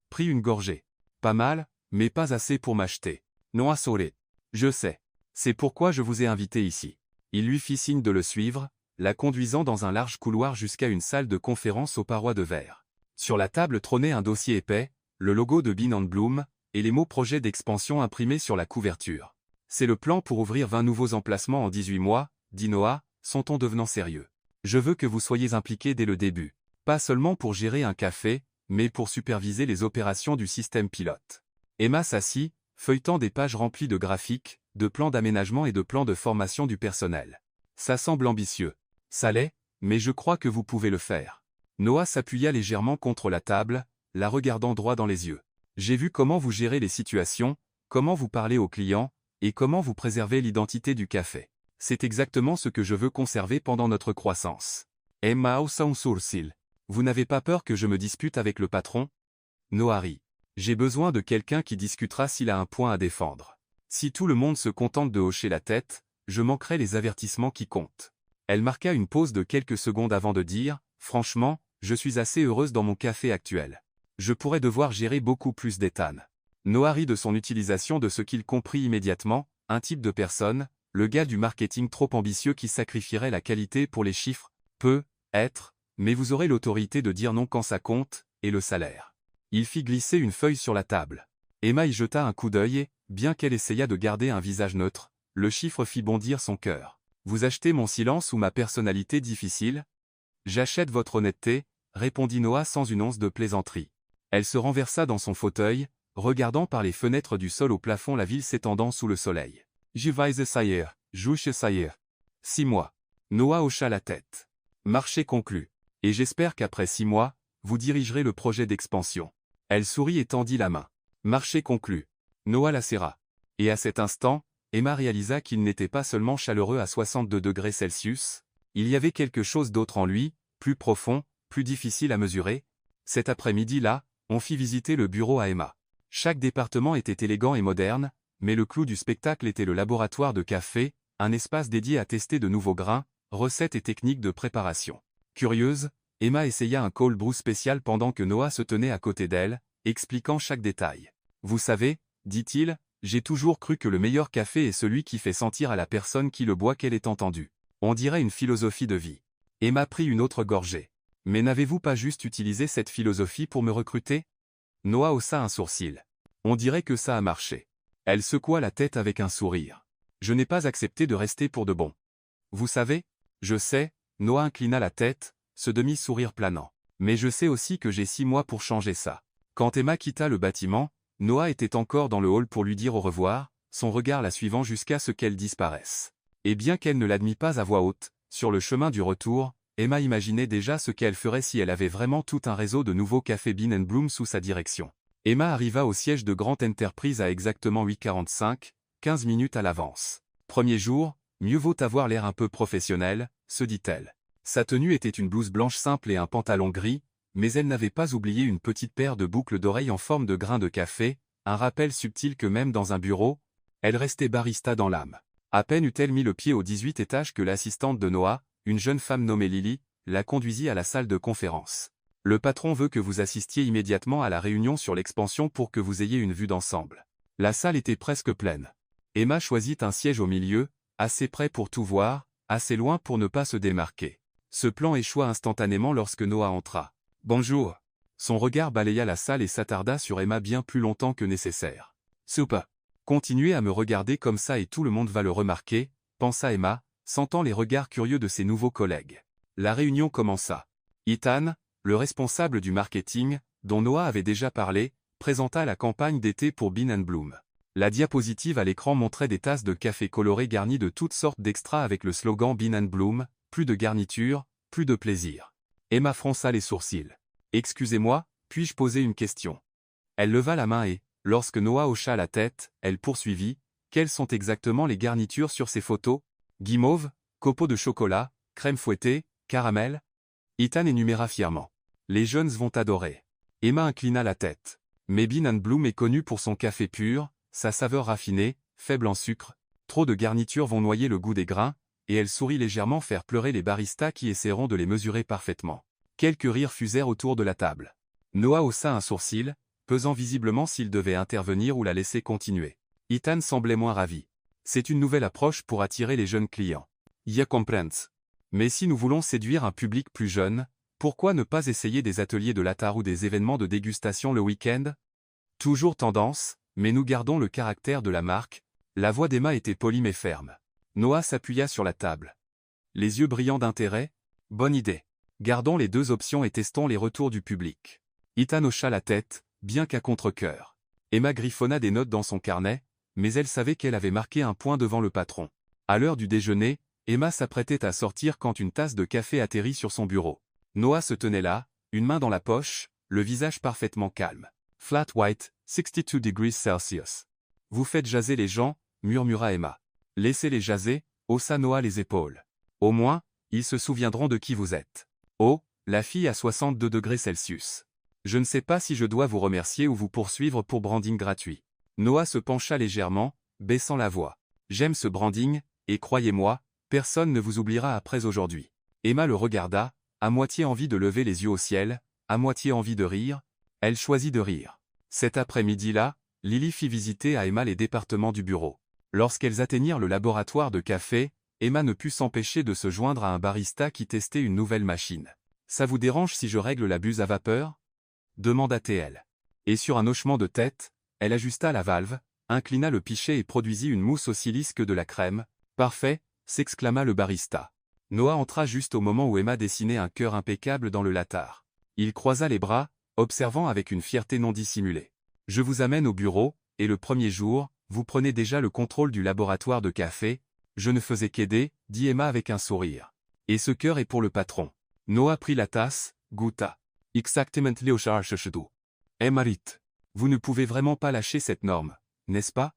Prit une gorgée. Pas mal, mais pas assez pour m'acheter. Noah sourit. Je sais. C'est pourquoi je vous ai invité ici. Il lui fit signe de le suivre, la conduisant dans un large couloir jusqu'à une salle de conférence aux parois de verre. Sur la table trônait un dossier épais, le logo de Bean & Bloom, et les mots projet d'expansion imprimés sur la couverture. C'est le plan pour ouvrir 20 nouveaux emplacements en 18 mois, dit Noah, son ton devenant sérieux. Je veux que vous soyez impliqués dès le début. Pas seulement pour gérer un café, mais pour superviser les opérations du système pilote. Emma s'assit, feuilletant des pages remplies de graphiques, de plans d'aménagement et de plans de formation du personnel. Ça semble ambitieux. Ça l'est, mais je crois que vous pouvez le faire. Noah s'appuya légèrement contre la table, la regardant droit dans les yeux. J'ai vu comment vous gérez les situations, comment vous parlez aux clients, et comment vous préservez l'identité du café. C'est exactement ce que je veux conserver pendant notre croissance. Emma haussa un sourcil. Vous n'avez pas peur que je me dispute avec le patron? Noah rit. J'ai besoin de quelqu'un qui discutera s'il a un point à défendre. Si tout le monde se contente de hocher la tête, je manquerai les avertissements qui comptent. Elle marqua une pause de quelques secondes avant de dire, franchement, je suis assez heureuse dans mon café actuel. Je pourrais devoir gérer beaucoup plus d'Ethan. Noah rit de son utilisation de ce qu'il comprit immédiatement, un type de personne, le gars du marketing trop ambitieux qui sacrifierait la qualité pour les chiffres, peut être, mais vous aurez l'autorité de dire non quand ça compte, et le salaire. Il fit glisser une feuille sur la table. Emma y jeta un coup d'œil et, bien qu'elle essayât de garder un visage neutre, le chiffre fit bondir son cœur. Vous achetez mon silence ou ma personnalité difficile? J'achète votre honnêteté, répondit Noah sans une once de plaisanterie. Elle se renversa dans son fauteuil, regardant par les fenêtres du sol au plafond la ville s'étendant sous le soleil. Je vais essayer, je essayer. 6 mois. Noah hocha la tête. Marché conclu. Et j'espère qu'après 6 mois, vous dirigerez le projet d'expansion. Elle sourit et tendit la main. Marché conclu. Noah la serra. Et à cet instant, Emma réalisa qu'il n'était pas seulement chaleureux à 62 degrés Celsius, il y avait quelque chose d'autre en lui, plus profond, plus difficile à mesurer. Cet après-midi-là, on fit visiter le bureau à Emma. Chaque département était élégant et moderne, mais le clou du spectacle était le laboratoire de café, un espace dédié à tester de nouveaux grains, recettes et techniques de préparation. Curieuse, Emma essaya un cold brew spécial pendant que Noah se tenait à côté d'elle, expliquant chaque détail. Vous savez, dit-il, j'ai toujours cru que le meilleur café est celui qui fait sentir à la personne qui le boit qu'elle est entendue. On dirait une philosophie de vie. Emma prit une autre gorgée. Mais n'avez-vous pas juste utilisé cette philosophie pour me recruter? Noah haussa un sourcil. On dirait que ça a marché. Elle secoua la tête avec un sourire. Je n'ai pas accepté de rester pour de bon. Vous savez? Je sais, Noah inclina la tête, ce demi-sourire planant. Mais je sais aussi que j'ai 6 mois pour changer ça. Quand Emma quitta le bâtiment, Noah était encore dans le hall pour lui dire au revoir, son regard la suivant jusqu'à ce qu'elle disparaisse. Et bien qu'elle ne l'admît pas à voix haute, sur le chemin du retour, Emma imaginait déjà ce qu'elle ferait si elle avait vraiment tout un réseau de nouveaux cafés Bean & Bloom sous sa direction. Emma arriva au siège de Grant Enterprise à exactement 8h45, 15 minutes à l'avance. Premier jour, mieux vaut avoir l'air un peu professionnel, se dit-elle. Sa tenue était une blouse blanche simple et un pantalon gris, mais elle n'avait pas oublié une petite paire de boucles d'oreilles en forme de grain de café, un rappel subtil que même dans un bureau, elle restait barista dans l'âme. À peine eut-elle mis le pied au 18 étage que l'assistante de Noah, une jeune femme nommée Lily, la conduisit à la salle de conférence. Le patron veut que vous assistiez immédiatement à la réunion sur l'expansion pour que vous ayez une vue d'ensemble. La salle était presque pleine. Emma choisit un siège au milieu, assez près pour tout voir, assez loin pour ne pas se démarquer. Ce plan échoua instantanément lorsque Noah entra. « Bonjour !» Son regard balaya la salle et s'attarda sur Emma bien plus longtemps que nécessaire. « Soupa !» Continuez à me regarder comme ça et tout le monde va le remarquer, pensa Emma, sentant les regards curieux de ses nouveaux collègues. La réunion commença. Ethan, le responsable du marketing, dont Noah avait déjà parlé, présenta la campagne d'été pour Bean & Bloom. La diapositive à l'écran montrait des tasses de café colorées garnies de toutes sortes d'extras avec le slogan Bean & Bloom, plus de garniture, plus de plaisir. Emma fronça les sourcils. « Excusez-moi, puis-je poser une question? Elle leva la main et, lorsque Noah hocha la tête, elle poursuivit. Quelles sont exactement les garnitures sur ces photos? Guimauve, copeaux de chocolat, crème fouettée, caramel? Ethan énuméra fièrement. Les jeunes vont adorer. Emma inclina la tête. Mebin and Bloom est connu pour son café pur, sa saveur raffinée, faible en sucre. Trop de garnitures vont noyer le goût des grains, et elle sourit légèrement faire pleurer les baristas qui essaieront de les mesurer parfaitement. Quelques rires fusèrent autour de la table. Noah haussa un sourcil, pesant visiblement s'il devait intervenir ou la laisser continuer. Ethan semblait moins ravi. C'est une nouvelle approche pour attirer les jeunes clients. Ya comprends. Mais si nous voulons séduire un public plus jeune, pourquoi ne pas essayer des ateliers de latar ou des événements de dégustation le week-end? Toujours tendance, mais nous gardons le caractère de la marque. La voix d'Emma était polie mais ferme. Noah s'appuya sur la table. Les yeux brillants d'intérêt? Bonne idée. Gardons les deux options et testons les retours du public. Ethan hocha la tête, bien qu'à contre-cœur. Emma griffonna des notes dans son carnet, mais elle savait qu'elle avait marqué un point devant le patron. À l'heure du déjeuner, Emma s'apprêtait à sortir quand une tasse de café atterrit sur son bureau. Noah se tenait là, une main dans la poche, le visage parfaitement calme. Flat white, 62 degrees Celsius. Vous faites jaser les gens, murmura Emma. Laissez-les jaser, haussa Noah les épaules. Au moins, ils se souviendront de qui vous êtes. Oh, la fille à 62 degrés Celsius. Je ne sais pas si je dois vous remercier ou vous poursuivre pour branding gratuit. Noah se pencha légèrement, baissant la voix. J'aime ce branding, et croyez-moi, personne ne vous oubliera après aujourd'hui. Emma le regarda, à moitié envie de lever les yeux au ciel, à moitié envie de rire. Elle choisit de rire. Cet après-midi-là, Lily fit visiter à Emma les départements du bureau. Lorsqu'elles atteignirent le laboratoire de café, Emma ne put s'empêcher de se joindre à un barista qui testait une nouvelle machine. Ça vous dérange si je règle la buse à vapeur? Demanda-t-elle. Et sur un hochement de tête, elle ajusta la valve, inclina le pichet et produisit une mousse aussi lisse que de la crème. Parfait, s'exclama le barista. Noah entra juste au moment où Emma dessinait un cœur impeccable dans le latar. Il croisa les bras, observant avec une fierté non dissimulée. Je vous amène au bureau, et le premier jour, vous prenez déjà le contrôle du laboratoire de café. Je ne faisais qu'aider, dit Emma avec un sourire. Et ce cœur est pour le patron. Noah prit la tasse, goûta. Exactement le charchechedou. Marit. Vous ne pouvez vraiment pas lâcher cette norme, n'est-ce pas?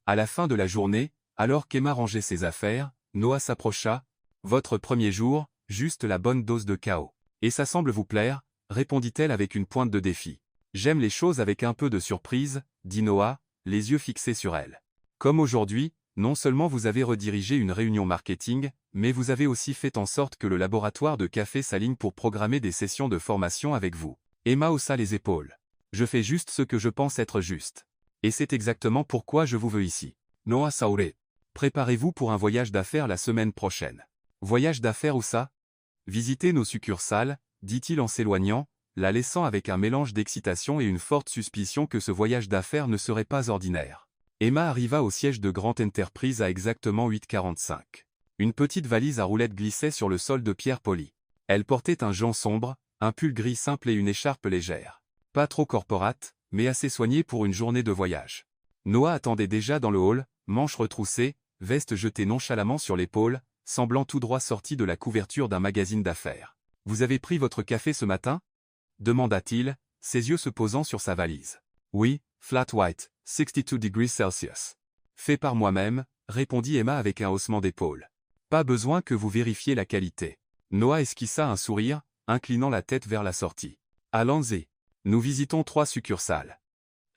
À la fin de la journée, alors qu'Emma rangeait ses affaires, Noah s'approcha. Votre premier jour, juste la bonne dose de chaos. Et ça semble vous plaire, répondit-elle avec une pointe de défi. J'aime les choses avec un peu de surprise, dit Noah, les yeux fixés sur elle. Comme aujourd'hui, non seulement vous avez redirigé une réunion marketing, mais vous avez aussi fait en sorte que le laboratoire de café s'aligne pour programmer des sessions de formation avec vous. Emma haussa les épaules. Je fais juste ce que je pense être juste. Et c'est exactement pourquoi je vous veux ici. Noah Sauré. Préparez-vous pour un voyage d'affaires la semaine prochaine. Voyage d'affaires où ça? Visitez nos succursales, dit-il en s'éloignant, la laissant avec un mélange d'excitation et une forte suspicion que ce voyage d'affaires ne serait pas ordinaire. Emma arriva au siège de Grant Enterprise à exactement 8h45. Une petite valise à roulettes glissait sur le sol de pierre polie. Elle portait un jean sombre, un pull gris simple et une écharpe légère. Pas trop corporate, mais assez soignée pour une journée de voyage. Noah attendait déjà dans le hall, manches retroussées, veste jetée nonchalamment sur l'épaule, semblant tout droit sorti de la couverture d'un magazine d'affaires. « Vous avez pris votre café ce matin » demanda-t-il, ses yeux se posant sur sa valise. « Oui, flat white, 62 degrees Celsius. »« Fait par moi-même » répondit Emma avec un haussement d'épaule. « Pas besoin que vous vérifiez la qualité. » Noah esquissa un sourire, inclinant la tête vers la sortie. « Allons-y. Nous visitons 3 succursales.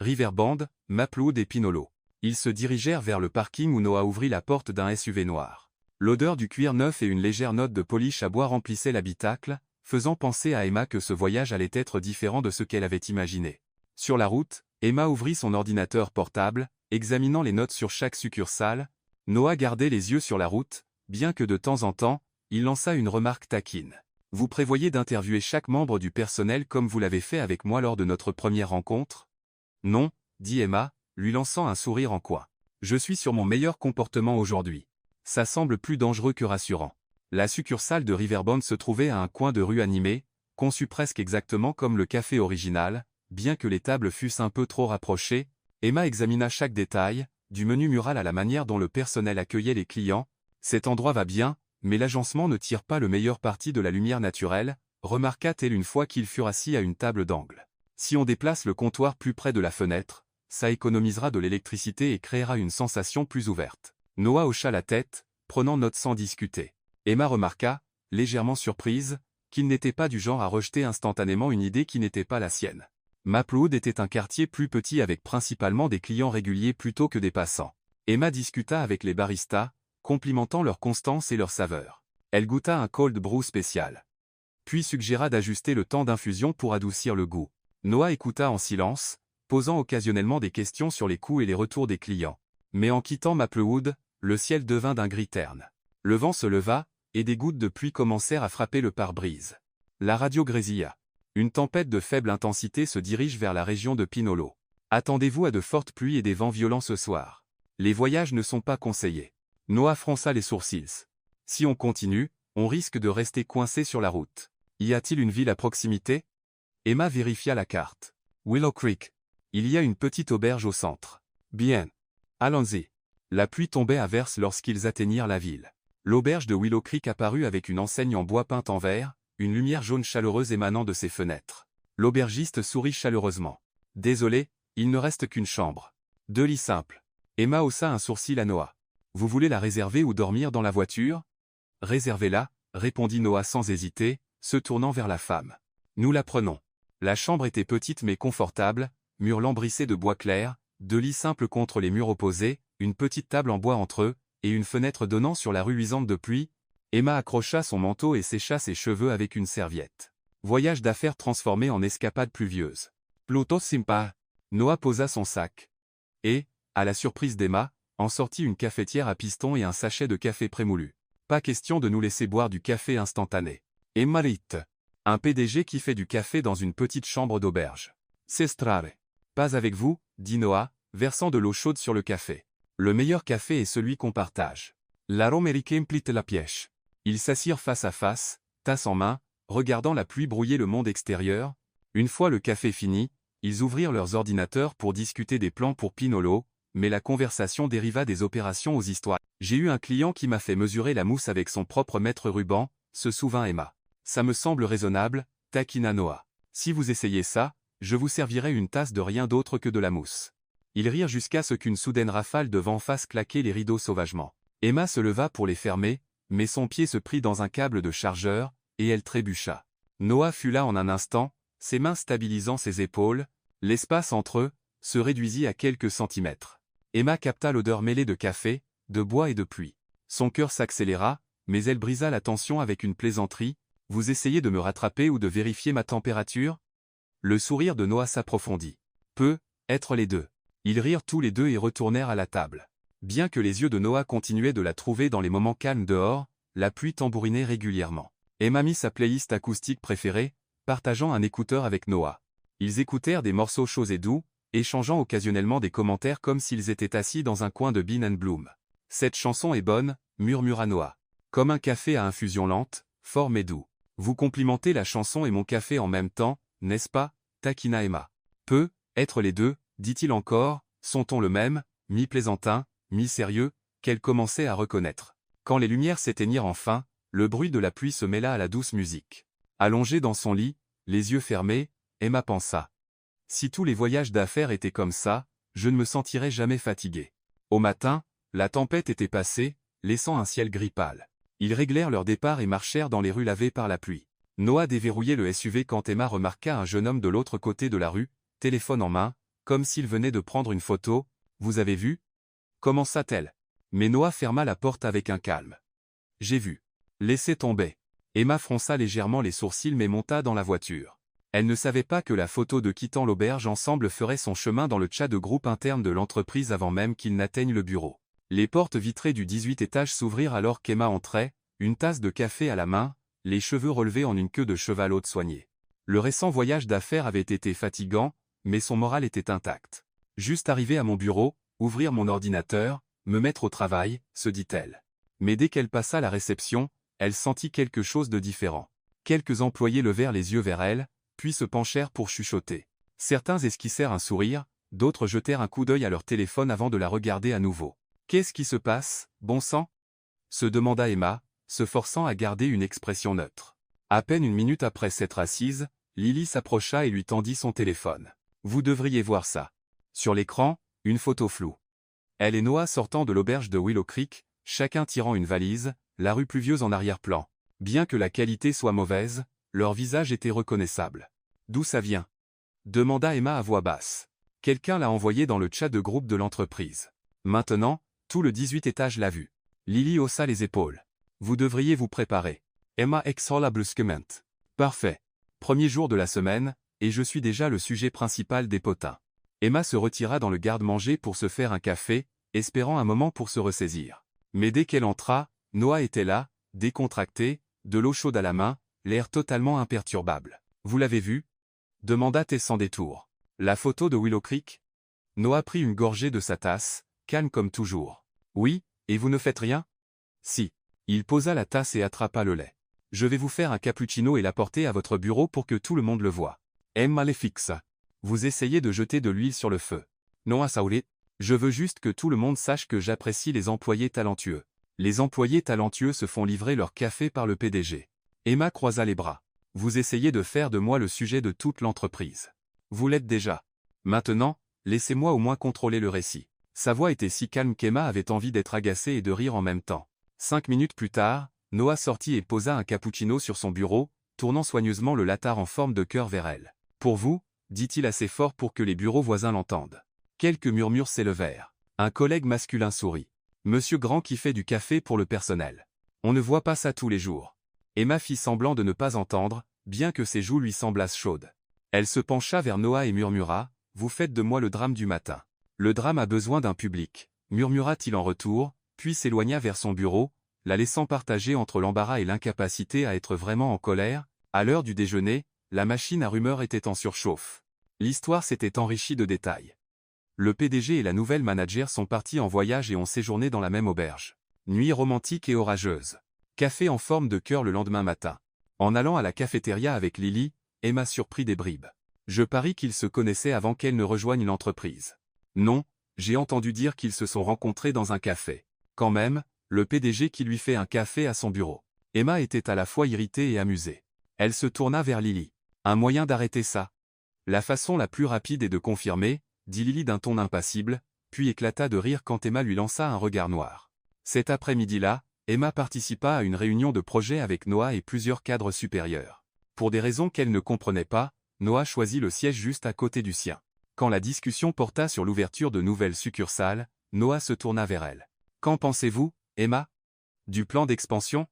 Riverbend, Maplewood et Pinolo. » Ils se dirigèrent vers le parking où Noah ouvrit la porte d'un SUV noir. L'odeur du cuir neuf et une légère note de polish à bois remplissaient l'habitacle, faisant penser à Emma que ce voyage allait être différent de ce qu'elle avait imaginé. Sur la route, Emma ouvrit son ordinateur portable, examinant les notes sur chaque succursale. Noah gardait les yeux sur la route, bien que de temps en temps, il lança une remarque taquine. « Vous prévoyez d'interviewer chaque membre du personnel comme vous l'avez fait avec moi lors de notre première rencontre ?»« Non, » dit Emma, lui lançant un sourire en coin. « Je suis sur mon meilleur comportement aujourd'hui. » Ça semble plus dangereux que rassurant. La succursale de Riverbend se trouvait à un coin de rue animé, conçu presque exactement comme le café original, bien que les tables fussent un peu trop rapprochées. Emma examina chaque détail, du menu mural à la manière dont le personnel accueillait les clients. Cet endroit va bien, mais l'agencement ne tire pas le meilleur parti de la lumière naturelle, remarqua-t-elle une fois qu'ils furent assis à une table d'angle. Si on déplace le comptoir plus près de la fenêtre, ça économisera de l'électricité et créera une sensation plus ouverte. Noah hocha la tête, prenant note sans discuter. Emma remarqua, légèrement surprise, qu'il n'était pas du genre à rejeter instantanément une idée qui n'était pas la sienne. Maplewood était un quartier plus petit avec principalement des clients réguliers plutôt que des passants. Emma discuta avec les baristas, complimentant leur constance et leur saveur. Elle goûta un cold brew spécial. Puis suggéra d'ajuster le temps d'infusion pour adoucir le goût. Noah écouta en silence, posant occasionnellement des questions sur les coûts et les retours des clients. Mais en quittant Maplewood, le ciel devint d'un gris terne. Le vent se leva, et des gouttes de pluie commencèrent à frapper le pare-brise. La radio grésilla. Une tempête de faible intensité se dirige vers la région de Pinolo. Attendez-vous à de fortes pluies et des vents violents ce soir. Les voyages ne sont pas conseillés. Noah fronça les sourcils. Si on continue, on risque de rester coincé sur la route. Y a-t-il une ville à proximité? Emma vérifia la carte. Willow Creek. Il y a une petite auberge au centre. Bien. Allons-y. La pluie tombait à verse lorsqu'ils atteignirent la ville. L'auberge de Willow Creek apparut avec une enseigne en bois peinte en vert, une lumière jaune chaleureuse émanant de ses fenêtres. L'aubergiste sourit chaleureusement. Désolé, il ne reste qu'une chambre. 2 lits simples. Emma haussa un sourcil à Noah. Vous voulez la réserver ou dormir dans la voiture? Réservez-la, répondit Noah sans hésiter, se tournant vers la femme. Nous la prenons. La chambre était petite mais confortable, murs lambrissés de bois clair, 2 lits simples contre les murs opposés, une petite table en bois entre eux, et une fenêtre donnant sur la rue luisante de pluie. Emma accrocha son manteau et sécha ses cheveux avec une serviette. Voyage d'affaires transformé en escapade pluvieuse. Plutôt sympa. Noah posa son sac. Et, à la surprise d'Emma, en sortit une cafetière à piston et un sachet de café prémoulu. Pas question de nous laisser boire du café instantané. Emma Ritt. Un PDG qui fait du café dans une petite chambre d'auberge. Sestrare. Pas avec vous, dit Noah, versant de l'eau chaude sur le café. Le meilleur café est celui qu'on partage. L'aromérique implite la pièce. Ils s'assirent face à face, tasse en main, regardant la pluie brouiller le monde extérieur. Une fois le café fini, ils ouvrirent leurs ordinateurs pour discuter des plans pour Pinolo, mais la conversation dériva des opérations aux histoires. J'ai eu un client qui m'a fait mesurer la mousse avec son propre mètre ruban, se souvint Emma. Ça me semble raisonnable, taquina Noah. Si vous essayez ça, je vous servirai une tasse de rien d'autre que de la mousse. Ils rirent jusqu'à ce qu'une soudaine rafale de vent fasse claquer les rideaux sauvagement. Emma se leva pour les fermer, mais son pied se prit dans un câble de chargeur, et elle trébucha. Noah fut là en un instant, ses mains stabilisant ses épaules, l'espace entre eux se réduisit à quelques centimètres. Emma capta l'odeur mêlée de café, de bois et de pluie. Son cœur s'accéléra, mais elle brisa la tension avec une plaisanterie. Vous essayez de me rattraper ou de vérifier ma température? Le sourire de Noah s'approfondit. Peut être les deux. Ils rirent tous les deux et retournèrent à la table. Bien que les yeux de Noah continuaient de la trouver dans les moments calmes dehors, la pluie tambourinait régulièrement. Emma mit sa playlist acoustique préférée, partageant un écouteur avec Noah. Ils écoutèrent des morceaux chauds et doux, échangeant occasionnellement des commentaires comme s'ils étaient assis dans un coin de Bean and Bloom. Cette chanson est bonne, murmura Noah. Comme un café à infusion lente, fort mais doux. Vous complimentez la chanson et mon café en même temps, n'est-ce pas, taquina Emma. Peut être les deux, dit-il encore, son ton le même, mi-plaisantin, mi-sérieux, qu'elle commençait à reconnaître. Quand les lumières s'éteignirent enfin, le bruit de la pluie se mêla à la douce musique. Allongée dans son lit, les yeux fermés, Emma pensa. Si tous les voyages d'affaires étaient comme ça, je ne me sentirais jamais fatigué. Au matin, la tempête était passée, laissant un ciel gris pâle. Ils réglèrent leur départ et marchèrent dans les rues lavées par la pluie. Noah déverrouillait le SUV quand Emma remarqua un jeune homme de l'autre côté de la rue, téléphone en main, comme s'il venait de prendre une photo. Vous avez vu? Commença-t-elle. Mais Noah ferma la porte avec un calme. J'ai vu. Laissez tomber. Emma fronça légèrement les sourcils mais monta dans la voiture. Elle ne savait pas que la photo de quittant l'auberge ensemble ferait son chemin dans le chat de groupe interne de l'entreprise avant même qu'ils n'atteignent le bureau. Les portes vitrées du 18 étage s'ouvrirent alors qu'Emma entrait, une tasse de café à la main, les cheveux relevés en une queue de cheval haute soignée. Le récent voyage d'affaires avait été fatigant, mais son moral était intact. Juste arrivé à mon bureau, ouvrir mon ordinateur, me mettre au travail, se dit-elle. Mais dès qu'elle passa à la réception, elle sentit quelque chose de différent. Quelques employés levèrent les yeux vers elle, puis se penchèrent pour chuchoter. Certains esquissèrent un sourire, d'autres jetèrent un coup d'œil à leur téléphone avant de la regarder à nouveau. Qu'est-ce qui se passe, bon sang? Se demanda Emma, se forçant à garder une expression neutre. À peine une minute après s'être assise, Lily s'approcha et lui tendit son téléphone. Vous devriez voir ça. Sur l'écran, une photo floue. Elle et Noah sortant de l'auberge de Willow Creek, chacun tirant une valise, la rue pluvieuse en arrière-plan. Bien que la qualité soit mauvaise, leur visage était reconnaissable. D'où ça vient? Demanda Emma à voix basse. Quelqu'un l'a envoyé dans le chat de groupe de l'entreprise. Maintenant, tout le 18 étage l'a vu. Lily haussa les épaules. Vous devriez vous préparer. Emma exhala brusquement. Parfait. Premier jour de la semaine, et je suis déjà le sujet principal des potins. Emma se retira dans le garde-manger pour se faire un café, espérant un moment pour se ressaisir. Mais dès qu'elle entra, Noah était là, décontracté, de l'eau chaude à la main, l'air totalement imperturbable. Vous l'avez vu? Demanda Tess sans détour. La photo de Willow Creek? Noah prit une gorgée de sa tasse, calme comme toujours. Oui, et vous ne faites rien? Si. Il posa la tasse et attrapa le lait. Je vais vous faire un cappuccino et l'apporter à votre bureau pour que tout le monde le voie. Emma les fixe. Vous essayez de jeter de l'huile sur le feu. Noah Saouli. Je veux juste que tout le monde sache que j'apprécie les employés talentueux. Les employés talentueux se font livrer leur café par le PDG. Emma croisa les bras. Vous essayez de faire de moi le sujet de toute l'entreprise. Vous l'êtes déjà. Maintenant, laissez-moi au moins contrôler le récit. Sa voix était si calme qu'Emma avait envie d'être agacée et de rire en même temps. 5 minutes plus tard, Noah sortit et posa un cappuccino sur son bureau, tournant soigneusement le latar en forme de cœur vers elle. Pour vous, dit-il assez fort pour que les bureaux voisins l'entendent. Quelques murmures s'élevèrent. Un collègue masculin sourit. Monsieur Grand qui fait du café pour le personnel. On ne voit pas ça tous les jours. Emma fit semblant de ne pas entendre, bien que ses joues lui semblassent chaudes. Elle se pencha vers Noah et murmura, « Vous faites de moi le drame du matin. » Le drame a besoin d'un public, murmura-t-il en retour, puis s'éloigna vers son bureau, la laissant partager entre l'embarras et l'incapacité à être vraiment en colère. À l'heure du déjeuner, la machine à rumeurs était en surchauffe. L'histoire s'était enrichie de détails. Le PDG et la nouvelle manager sont partis en voyage et ont séjourné dans la même auberge. Nuit romantique et orageuse. Café en forme de cœur le lendemain matin. En allant à la cafétéria avec Lily, Emma surprit des bribes. Je parie qu'ils se connaissaient avant qu'elle ne rejoigne l'entreprise. Non, j'ai entendu dire qu'ils se sont rencontrés dans un café. Quand même, le PDG qui lui fait un café à son bureau. Emma était à la fois irritée et amusée. Elle se tourna vers Lily. Un moyen d'arrêter ça. La façon la plus rapide est de confirmer, dit Lily d'un ton impassible, puis éclata de rire quand Emma lui lança un regard noir. Cet après-midi-là, Emma participa à une réunion de projet avec Noah et plusieurs cadres supérieurs. Pour des raisons qu'elle ne comprenait pas, Noah choisit le siège juste à côté du sien. Quand la discussion porta sur l'ouverture de nouvelles succursales, Noah se tourna vers elle. Qu'en pensez-vous, Emma? Du plan d'expansion?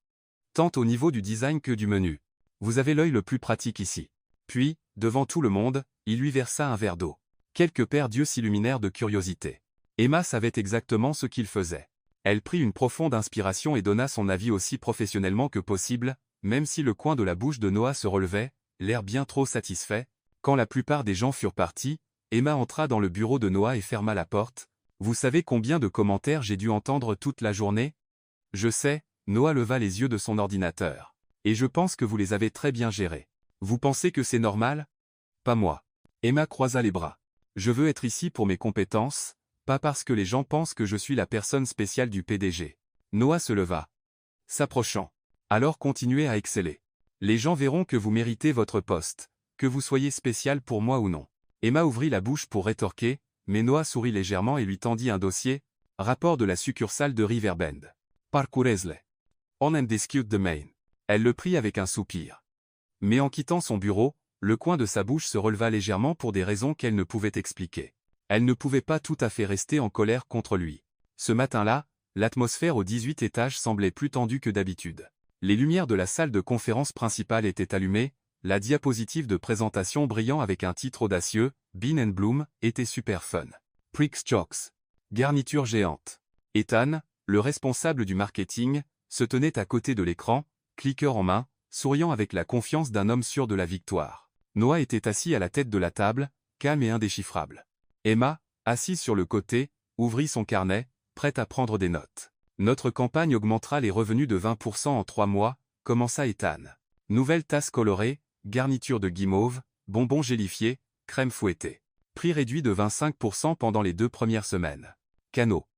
Tant au niveau du design que du menu. Vous avez l'œil le plus pratique ici. Puis, devant tout le monde, il lui versa un verre d'eau. Quelques paires d'yeux s'illuminèrent de curiosité. Emma savait exactement ce qu'il faisait. Elle prit une profonde inspiration et donna son avis aussi professionnellement que possible, même si le coin de la bouche de Noah se relevait, l'air bien trop satisfait. Quand la plupart des gens furent partis, Emma entra dans le bureau de Noah et ferma la porte. Vous savez combien de commentaires j'ai dû entendre toute la journée? Je sais, Noah leva les yeux de son ordinateur. Et je pense que vous les avez très bien gérés. Vous pensez que c'est normal? Pas moi. Emma croisa les bras. Je veux être ici pour mes compétences, pas parce que les gens pensent que je suis la personne spéciale du PDG. Noah se leva. S'approchant. Alors continuez à exceller. Les gens verront que vous méritez votre poste, que vous soyez spécial pour moi ou non. Emma ouvrit la bouche pour rétorquer, mais Noah sourit légèrement et lui tendit un dossier, rapport de la succursale de Riverbend. Parcoursez-le. On en discute demain. Elle le prit avec un soupir. Mais en quittant son bureau, le coin de sa bouche se releva légèrement pour des raisons qu'elle ne pouvait expliquer. Elle ne pouvait pas tout à fait rester en colère contre lui. Ce matin-là, l'atmosphère au 18 étage semblait plus tendue que d'habitude. Les lumières de la salle de conférence principale étaient allumées, la diapositive de présentation brillant avec un titre audacieux, Bean and Bloom, était super fun. Prix Jokes. Garniture géante. Ethan, le responsable du marketing, se tenait à côté de l'écran, cliqueur en main, souriant avec la confiance d'un homme sûr de la victoire. Noah était assis à la tête de la table, calme et indéchiffrable. Emma, assise sur le côté, ouvrit son carnet, prête à prendre des notes. Notre campagne augmentera les revenus de 20% en 3 mois, commença Ethan. Nouvelle tasse colorée, garniture de guimauve, bonbons gélifiés, crème fouettée. Prix réduit de 25% pendant les 2 premières semaines. Canaux.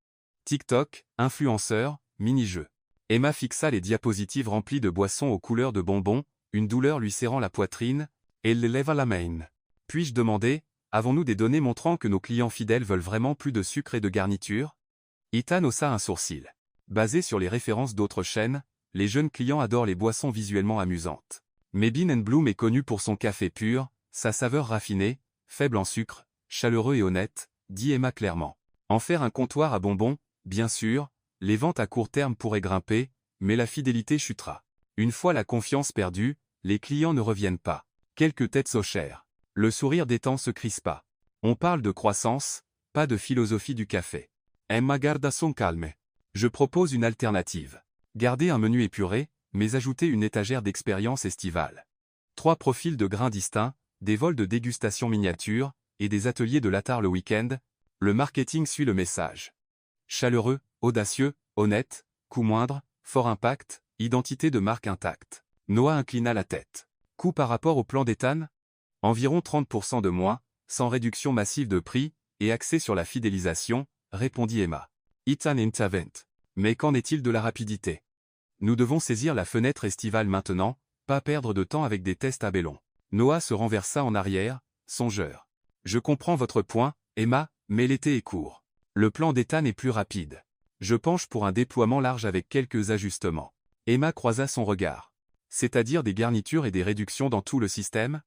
TikTok, influenceurs, mini-jeux. Emma fixa les diapositives remplies de boissons aux couleurs de bonbons, une douleur lui serrant la poitrine. Elle lève la main. Puis-je demander, avons-nous des données montrant que nos clients fidèles veulent vraiment plus de sucre et de garniture? Ethan haussa un sourcil. Basé sur les références d'autres chaînes, les jeunes clients adorent les boissons visuellement amusantes. Mais Bean Bloom est connu pour son café pur, sa saveur raffinée, faible en sucre, chaleureux et honnête, dit Emma clairement. En faire un comptoir à bonbons, bien sûr, les ventes à court terme pourraient grimper, mais la fidélité chutera. Une fois la confiance perdue, les clients ne reviennent pas. Quelques têtes hochèrent. Le sourire d'Ethan se crispa. On parle de croissance, pas de philosophie du café. Emma garda son calme. Je propose une alternative. Gardez un menu épuré, mais ajoutez une étagère d'expérience estivale. 3 profils de grains distincts, des vols de dégustation miniature, et des ateliers de latar le week-end. Le marketing suit le message. Chaleureux, audacieux, honnête, coût moindre, fort impact, identité de marque intacte. Noah inclina la tête. Coût par rapport au plan d'Ethan? Environ 30% de moins, sans réduction massive de prix, et axé sur la fidélisation, répondit Emma. Ethan intervint. Mais qu'en est-il de la rapidité? Nous devons saisir la fenêtre estivale maintenant, pas perdre de temps avec des tests à ballon. Noah se renversa en arrière, songeur. Je comprends votre point, Emma, mais l'été est court. Le plan d'Ethan est plus rapide. Je penche pour un déploiement large avec quelques ajustements. Emma croisa son regard. C'est-à-dire des garnitures et des réductions dans tout le système?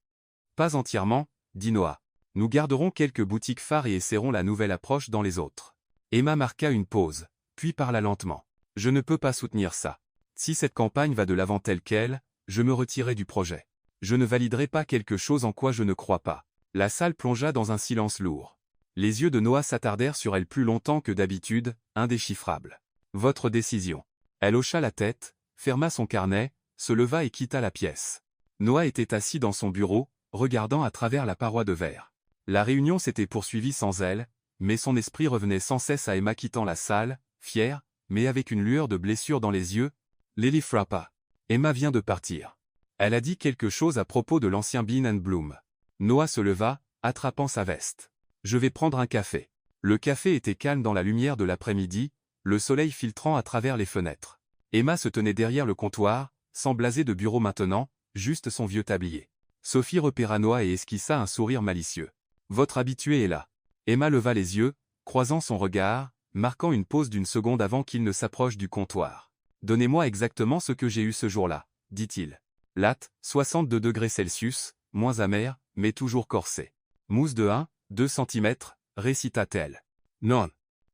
Pas entièrement, dit Noah. Nous garderons quelques boutiques phares et essaierons la nouvelle approche dans les autres. Emma marqua une pause, puis parla lentement. Je ne peux pas soutenir ça. Si cette campagne va de l'avant telle qu'elle, je me retirerai du projet. Je ne validerai pas quelque chose en quoi je ne crois pas. La salle plongea dans un silence lourd. Les yeux de Noah s'attardèrent sur elle plus longtemps que d'habitude, indéchiffrables. Votre décision. Elle hocha la tête, ferma son carnet, se leva et quitta la pièce. Noah était assis dans son bureau, regardant à travers la paroi de verre. La réunion s'était poursuivie sans elle, mais son esprit revenait sans cesse à Emma quittant la salle, fière, mais avec une lueur de blessure dans les yeux. Lily frappa. Emma vient de partir. Elle a dit quelque chose à propos de l'ancien Bean Bloom. Noah se leva, attrapant sa veste. Je vais prendre un café. Le café était calme dans la lumière de l'après-midi, le soleil filtrant à travers les fenêtres. Emma se tenait derrière le comptoir, sans blaser de bureau maintenant, juste son vieux tablier. Sophie repéra Noah et esquissa un sourire malicieux. Votre habitué est là. Emma leva les yeux, croisant son regard, marquant une pause d'une seconde avant qu'il ne s'approche du comptoir. Donnez-moi exactement ce que j'ai eu ce jour-là, dit-il. Latte, 62 degrés Celsius, moins amer, mais toujours corsé. Mousse de 1-2 cm, récita-t-elle. Non.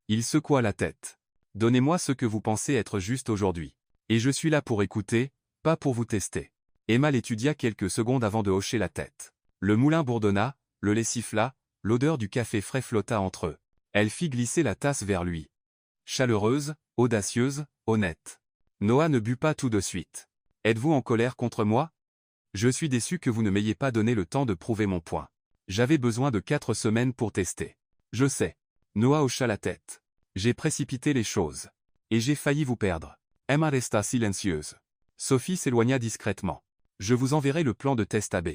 Il secoua la tête. Donnez-moi ce que vous pensez être juste aujourd'hui. Et je suis là pour écouter, pas pour vous tester. Emma l'étudia quelques secondes avant de hocher la tête. Le moulin bourdonna, le lait siffla, l'odeur du café frais flotta entre eux. Elle fit glisser la tasse vers lui. Chaleureuse, audacieuse, honnête. Noah ne but pas tout de suite. Êtes-vous en colère contre moi? Je suis déçu que vous ne m'ayez pas donné le temps de prouver mon point. J'avais besoin de 4 semaines pour tester. Je sais. Noah hocha la tête. J'ai précipité les choses. Et j'ai failli vous perdre. Emma resta silencieuse. Sophie s'éloigna discrètement. Je vous enverrai le plan de test AB.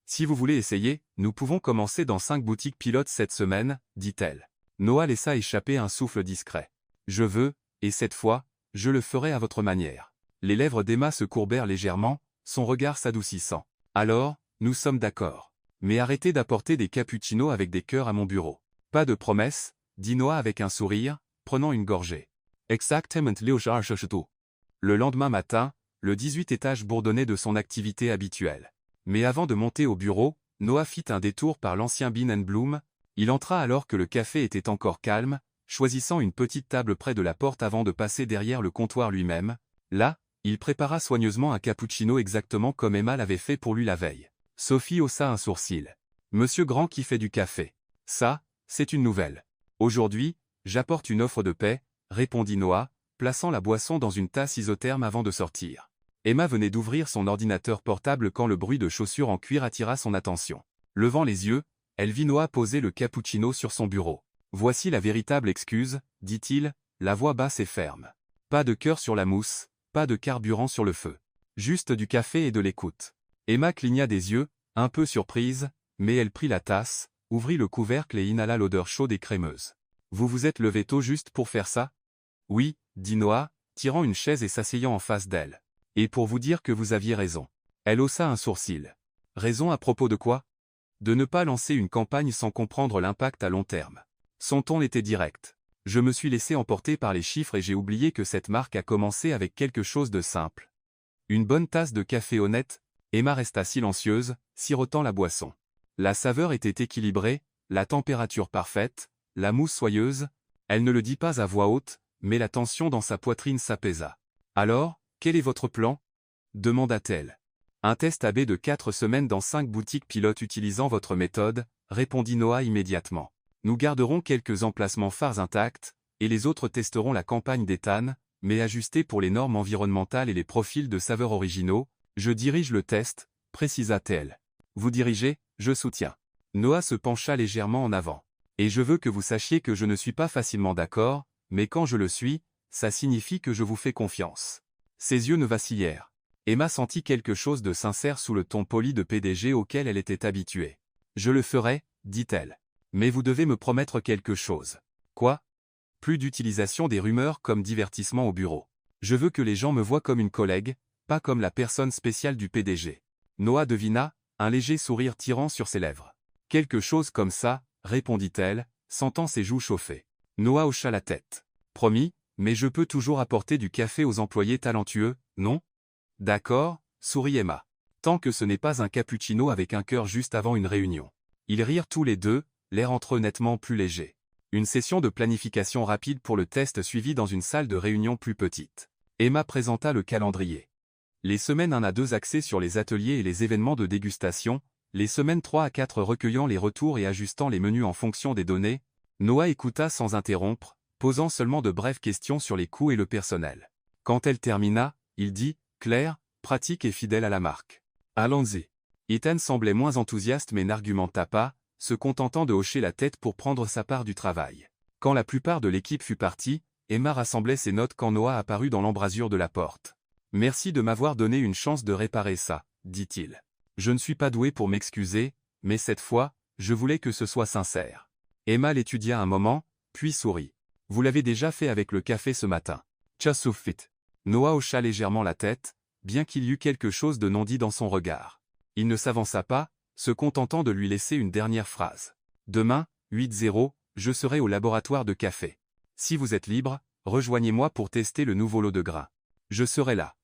Si vous voulez essayer, nous pouvons commencer dans 5 boutiques pilotes cette semaine, dit-elle. Noah laissa échapper un souffle discret. Je veux, et cette fois, je le ferai à votre manière. Les lèvres d'Emma se courbèrent légèrement, son regard s'adoucissant. Alors, nous sommes d'accord. Mais arrêtez d'apporter des cappuccinos avec des cœurs à mon bureau. Pas de promesses, dit Noah avec un sourire, prenant une gorgée. Exactement. Le lendemain matin, le 18 étage bourdonnait de son activité habituelle. Mais avant de monter au bureau, Noah fit un détour par l'ancien Bean Bloom. Il entra alors que le café était encore calme, choisissant une petite table près de la porte avant de passer derrière le comptoir lui-même. Là, il prépara soigneusement un cappuccino exactement comme Emma l'avait fait pour lui la veille. Sophie haussa un sourcil. Monsieur Grand qui fait du café. Ça, c'est une nouvelle. Aujourd'hui, j'apporte une offre de paix, répondit Noah, plaçant la boisson dans une tasse isotherme avant de sortir. Emma venait d'ouvrir son ordinateur portable quand le bruit de chaussures en cuir attira son attention. Levant les yeux, elle vit Noah poser le cappuccino sur son bureau. Voici la véritable excuse, dit-il, la voix basse et ferme. Pas de cœur sur la mousse, pas de carburant sur le feu. Juste du café et de l'écoute. Emma cligna des yeux, un peu surprise, mais elle prit la tasse, ouvrit le couvercle et inhala l'odeur chaude et crémeuse. Vous vous êtes levé tôt juste pour faire ça? Oui, dit Noah, tirant une chaise et s'asseyant en face d'elle. Et pour vous dire que vous aviez raison. Elle haussa un sourcil. Raison à propos de quoi? De ne pas lancer une campagne sans comprendre l'impact à long terme. Son ton était direct. Je me suis laissé emporter par les chiffres et j'ai oublié que cette marque a commencé avec quelque chose de simple. Une bonne tasse de café honnête. Emma resta silencieuse, sirotant la boisson. La saveur était équilibrée, la température parfaite, la mousse soyeuse. Elle ne le dit pas à voix haute, mais la tension dans sa poitrine s'apaisa. Alors, quel est votre plan? Demanda-t-elle. Un test AB de 4 semaines dans 5 boutiques pilotes utilisant votre méthode, répondit Noah immédiatement. Nous garderons quelques emplacements phares intacts, et les autres testeront la campagne d'éthane, mais ajustée pour les normes environnementales et les profils de saveurs originaux. Je dirige le test, précisa-t-elle. Vous dirigez, je soutiens. Noah se pencha légèrement en avant. Et je veux que vous sachiez que je ne suis pas facilement d'accord, mais quand je le suis, ça signifie que je vous fais confiance. Ses yeux ne vacillèrent. Emma sentit quelque chose de sincère sous le ton poli de PDG auquel elle était habituée. Je le ferai, dit-elle. Mais vous devez me promettre quelque chose. Quoi? Plus d'utilisation des rumeurs comme divertissement au bureau. Je veux que les gens me voient comme une collègue, pas comme la personne spéciale du PDG. Noah devina, un léger sourire tirant sur ses lèvres. Quelque chose comme ça, répondit-elle, sentant ses joues chauffer. Noah hocha la tête. Promis, mais je peux toujours apporter du café aux employés talentueux, non? D'accord, sourit Emma. Tant que ce n'est pas un cappuccino avec un cœur juste avant une réunion. Ils rirent tous les deux, l'air entre eux nettement plus léger. Une session de planification rapide pour le test suivit dans une salle de réunion plus petite. Emma présenta le calendrier. Les semaines 1 à 2 axées sur les ateliers et les événements de dégustation, les semaines 3 à 4 recueillant les retours et ajustant les menus en fonction des données. Noah écouta sans interrompre, posant seulement de brèves questions sur les coûts et le personnel. Quand elle termina, il dit, clair, pratique et fidèle à la marque. Allons-y. Ethan semblait moins enthousiaste mais n'argumenta pas, se contentant de hocher la tête pour prendre sa part du travail. Quand la plupart de l'équipe fut partie, Emma rassemblait ses notes quand Noah apparut dans l'embrasure de la porte. Merci de m'avoir donné une chance de réparer ça, dit-il. Je ne suis pas doué pour m'excuser, mais cette fois, je voulais que ce soit sincère. Emma l'étudia un moment, puis sourit. Vous l'avez déjà fait avec le café ce matin. Tchasoufit. Noah hocha légèrement la tête, bien qu'il y eût quelque chose de non dit dans son regard. Il ne s'avança pas, se contentant de lui laisser une dernière phrase. Demain, 8-0, je serai au laboratoire de café. Si vous êtes libre, rejoignez-moi pour tester le nouveau lot de grains. Je serai là.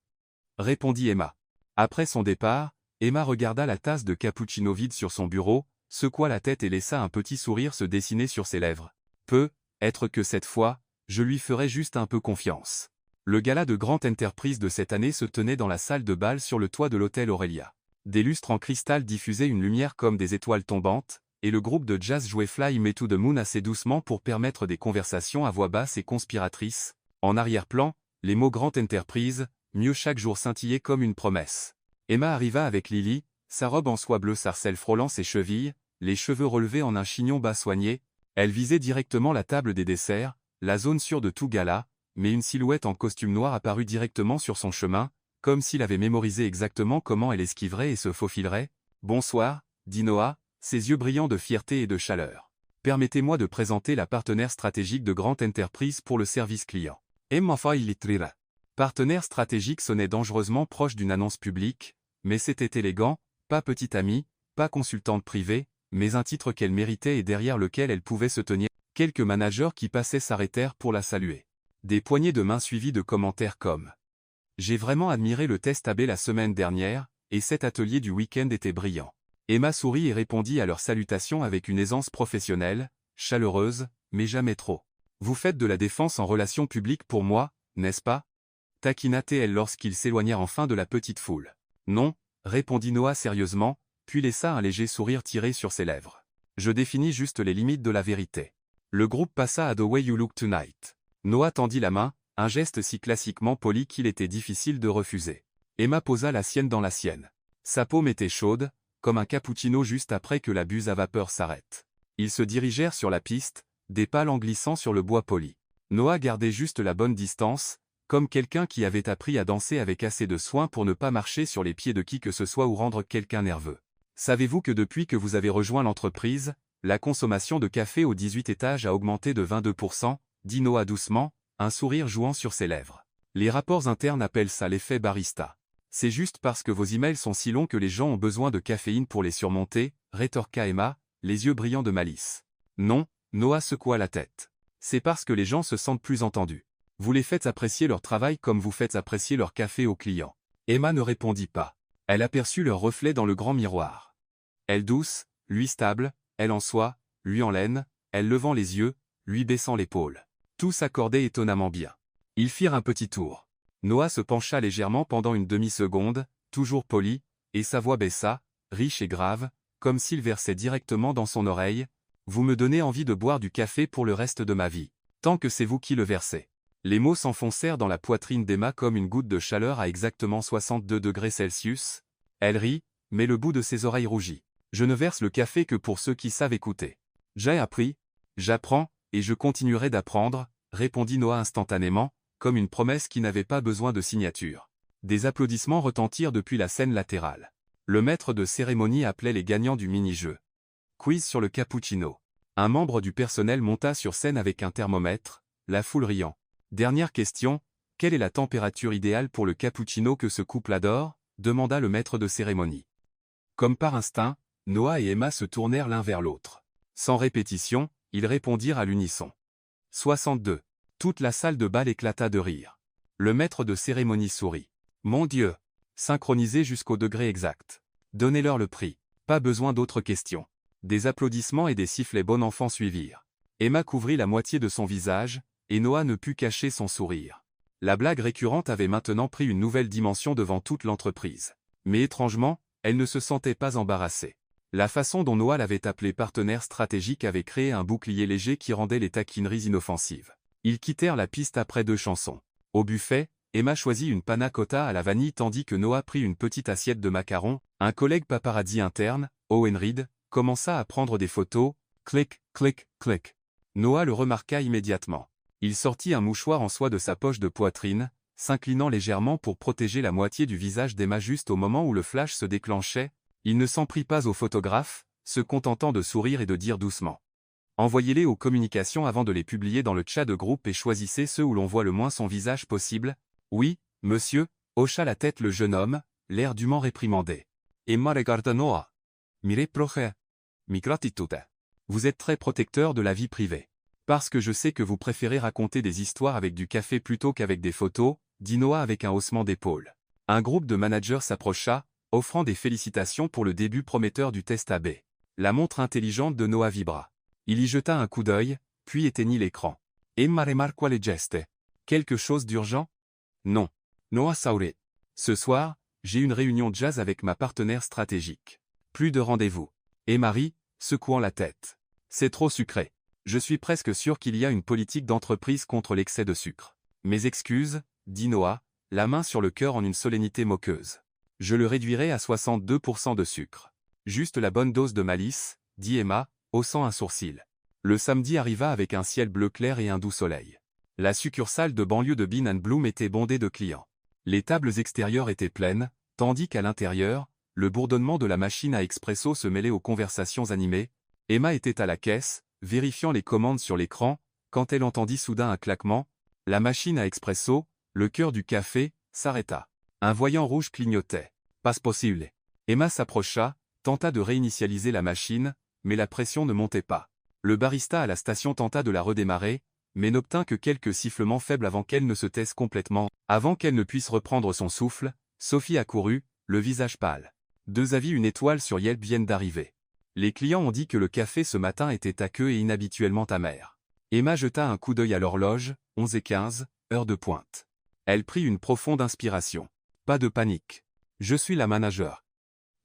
Répondit Emma. Après son départ, Emma regarda la tasse de cappuccino vide sur son bureau, secoua la tête et laissa un petit sourire se dessiner sur ses lèvres. Peut-être que cette fois, je lui ferai juste un peu confiance. Le gala de Grand Enterprise de cette année se tenait dans la salle de bal sur le toit de l'hôtel Aurelia. Des lustres en cristal diffusaient une lumière comme des étoiles tombantes, et le groupe de jazz jouait Fly Me to the Moon assez doucement pour permettre des conversations à voix basse et conspiratrices. En arrière-plan, les mots Grand Enterprise, mieux chaque jour scintillaient comme une promesse. Emma arriva avec Lily, sa robe en soie bleue sarcelle frôlant ses chevilles, les cheveux relevés en un chignon bas soigné. Elle visait directement la table des desserts, la zone sûre de tout gala, mais une silhouette en costume noir apparut directement sur son chemin, comme s'il avait mémorisé exactement comment elle esquiverait et se faufilerait. « Bonsoir, dit Noah, ses yeux brillants de fierté et de chaleur. Permettez-moi de présenter la partenaire stratégique de Grand Enterprise pour le service client. Emma Failitrira. » Partenaire stratégique sonnait dangereusement proche d'une annonce publique, mais c'était élégant, pas petite amie, pas consultante privée, mais un titre qu'elle méritait et derrière lequel elle pouvait se tenir. Quelques managers qui passaient s'arrêtèrent pour la saluer. Des poignées de main suivies de commentaires comme « J'ai vraiment admiré le test AB la semaine dernière, et cet atelier du week-end était brillant. » Emma sourit et répondit à leurs salutations avec une aisance professionnelle, chaleureuse, mais jamais trop. « Vous faites de la défense en relations publiques pour moi, n'est-ce pas ?» taquina-t-elle lorsqu'ils s'éloignèrent enfin de la petite foule. « Non, » répondit Noah sérieusement, puis laissa un léger sourire tirer sur ses lèvres. « Je définis juste les limites de la vérité. » Le groupe passa à The Way You Look Tonight. Noah tendit la main, un geste si classiquement poli qu'il était difficile de refuser. Emma posa la sienne dans la sienne. Sa paume était chaude, comme un cappuccino juste après que la buse à vapeur s'arrête. Ils se dirigèrent sur la piste, des pales en glissant sur le bois poli. Noah gardait juste la bonne distance, comme quelqu'un qui avait appris à danser avec assez de soin pour ne pas marcher sur les pieds de qui que ce soit ou rendre quelqu'un nerveux. Savez-vous que depuis que vous avez rejoint l'entreprise, la consommation de café au 18 étage a augmenté de 22%, dit Noah doucement, un sourire jouant sur ses lèvres. Les rapports internes appellent ça l'effet barista. C'est juste parce que vos emails sont si longs que les gens ont besoin de caféine pour les surmonter, rétorqua Emma, les yeux brillants de malice. Non, Noah secoua la tête. C'est parce que les gens se sentent plus entendus. Vous les faites apprécier leur travail comme vous faites apprécier leur café aux clients. Emma ne répondit pas. Elle aperçut leur reflet dans le grand miroir. Elle douce, lui stable, elle en soie, lui en laine, elle levant les yeux, lui baissant l'épaule. Tout s'accordait étonnamment bien. Ils firent un petit tour. Noah se pencha légèrement pendant une demi-seconde, toujours poli, et sa voix baissa, riche et grave, comme s'il versait directement dans son oreille. Vous me donnez envie de boire du café pour le reste de ma vie. Tant que c'est vous qui le versez. Les mots s'enfoncèrent dans la poitrine d'Emma comme une goutte de chaleur à exactement 62 degrés Celsius. Elle rit, mais le bout de ses oreilles rougit. Je ne verse le café que pour ceux qui savent écouter. J'ai appris, j'apprends, et je continuerai d'apprendre, répondit Noah instantanément, comme une promesse qui n'avait pas besoin de signature. Des applaudissements retentirent depuis la scène latérale. Le maître de cérémonie appelait les gagnants du mini-jeu. Quiz sur le cappuccino. Un membre du personnel monta sur scène avec un thermomètre, la foule riant. Dernière question, quelle est la température idéale pour le cappuccino que ce couple adore? Demanda le maître de cérémonie. Comme par instinct, Noah et Emma se tournèrent l'un vers l'autre. Sans répétition, ils répondirent à l'unisson. 62. Toute la salle de bal éclata de rire. Le maître de cérémonie sourit. Mon Dieu! Synchronisé jusqu'au degré exact. Donnez-leur le prix. Pas besoin d'autres questions. Des applaudissements et des sifflets bon enfant suivirent. Emma couvrit la moitié de son visage, et Noah ne put cacher son sourire. La blague récurrente avait maintenant pris une nouvelle dimension devant toute l'entreprise. Mais étrangement, elle ne se sentait pas embarrassée. La façon dont Noah l'avait appelé partenaire stratégique avait créé un bouclier léger qui rendait les taquineries inoffensives. Ils quittèrent la piste après 2 chansons. Au buffet, Emma choisit une panna cotta à la vanille tandis que Noah prit une petite assiette de macarons. Un collègue paparazzi interne, Owen Reed, commença à prendre des photos. Clic, clic, clic. Noah le remarqua immédiatement. Il sortit un mouchoir en soie de sa poche de poitrine, s'inclinant légèrement pour protéger la moitié du visage d'Emma juste au moment où le flash se déclenchait. Il ne s'en prit pas au photographe, se contentant de sourire et de dire doucement. Envoyez-les aux communications avant de les publier dans le chat de groupe et choisissez ceux où l'on voit le moins son visage possible. Oui, monsieur, hocha la tête le jeune homme, l'air dûment réprimandé. Emma regarda Noah. Mi reproche. Mi gratitude. Vous êtes très protecteur de la vie privée. Parce que je sais que vous préférez raconter des histoires avec du café plutôt qu'avec des photos, dit Noah avec un haussement d'épaule. Un groupe de managers s'approcha, offrant des félicitations pour le début prometteur du test AB. La montre intelligente de Noah vibra. Il y jeta un coup d'œil, puis éteignit l'écran. Emma remarqua le geste. Quelque chose d'urgent? Non. Noah saurait. Ce soir, j'ai une réunion jazz avec ma partenaire stratégique. Plus de rendez-vous. Et Marie, secouant la tête. C'est trop sucré. Je suis presque sûr qu'il y a une politique d'entreprise contre l'excès de sucre. Mes excuses, dit Noah, la main sur le cœur en une solennité moqueuse. Je le réduirai à 62% de sucre. Juste la bonne dose de malice, dit Emma, haussant un sourcil. Le samedi arriva avec un ciel bleu clair et un doux soleil. La succursale de banlieue de Bean & Bloom était bondée de clients. Les tables extérieures étaient pleines, tandis qu'à l'intérieur, le bourdonnement de la machine à expresso se mêlait aux conversations animées. Emma était à la caisse, vérifiant les commandes sur l'écran, quand elle entendit soudain un claquement. La machine à expresso, le cœur du café, s'arrêta. Un voyant rouge clignotait. Pas possible. Emma s'approcha, tenta de réinitialiser la machine, mais la pression ne montait pas. Le barista à la station tenta de la redémarrer, mais n'obtint que quelques sifflements faibles avant qu'elle ne se taise complètement. Avant qu'elle ne puisse reprendre son souffle, Sophie accourut, le visage pâle. 2 avis 1 étoile sur Yelp viennent d'arriver. Les clients ont dit que le café ce matin était aqueux et inhabituellement amer. Emma jeta un coup d'œil à l'horloge, 11h15, heure de pointe. Elle prit une profonde inspiration. Pas de panique. Je suis la manager.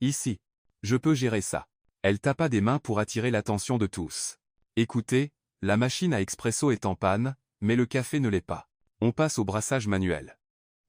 Ici. Je peux gérer ça. Elle tapa des mains pour attirer l'attention de tous. Écoutez, la machine à expresso est en panne, mais le café ne l'est pas. On passe au brassage manuel.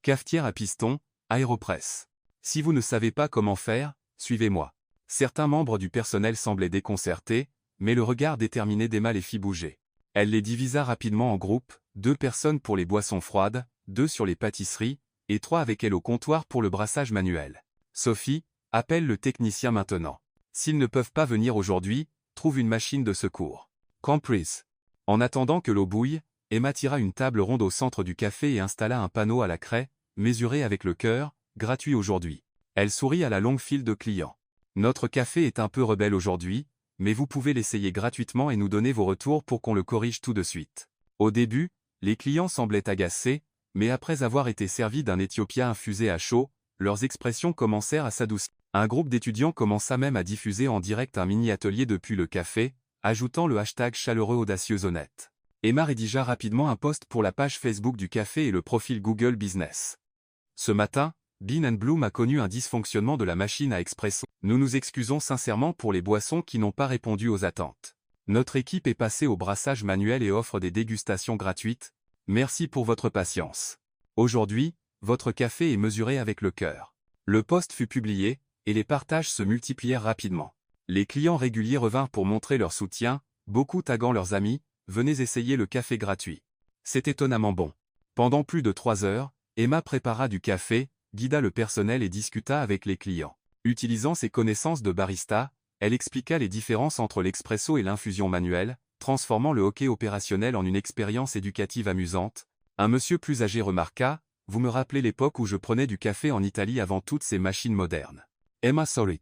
Cafetière à piston, Aéropress. Si vous ne savez pas comment faire, suivez-moi. Certains membres du personnel semblaient déconcertés, mais le regard déterminé d'Emma les fit bouger. Elle les divisa rapidement en groupes, 2 personnes pour les boissons froides, 2 sur les pâtisseries, et 3 avec elle au comptoir pour le brassage manuel. Sophie, appelle le technicien maintenant. S'ils ne peuvent pas venir aujourd'hui, trouve une machine de secours. Comprise. En attendant que l'eau bouille, Emma tira une table ronde au centre du café et installa un panneau à la craie, mesuré avec le cœur, gratuit aujourd'hui. Elle sourit à la longue file de clients. Notre café est un peu rebelle aujourd'hui, mais vous pouvez l'essayer gratuitement et nous donner vos retours pour qu'on le corrige tout de suite. Au début, les clients semblaient agacés, mais après avoir été servis d'un Éthiopia infusé à chaud, leurs expressions commencèrent à s'adoucir. Un groupe d'étudiants commença même à diffuser en direct un mini-atelier depuis le café, ajoutant le hashtag chaleureux audacieux honnête. Emma rédigea rapidement un post pour la page Facebook du café et le profil Google Business. Ce matin, Bean & Bloom a connu un dysfonctionnement de la machine à expresso. Nous nous excusons sincèrement pour les boissons qui n'ont pas répondu aux attentes. Notre équipe est passée au brassage manuel et offre des dégustations gratuites. Merci pour votre patience. Aujourd'hui, votre café est mesuré avec le cœur. Le post fut publié, et les partages se multiplièrent rapidement. Les clients réguliers revinrent pour montrer leur soutien, beaucoup taguant leurs amis, « Venez essayer le café gratuit. C'est étonnamment bon ». Pendant plus de 3 heures, Emma prépara du café, guida le personnel et discuta avec les clients. Utilisant ses connaissances de barista, elle expliqua les différences entre l'expresso et l'infusion manuelle, transformant le hockey opérationnel en une expérience éducative amusante. Un monsieur plus âgé remarqua, « Vous me rappelez l'époque où je prenais du café en Italie avant toutes ces machines modernes. » Emma sourit.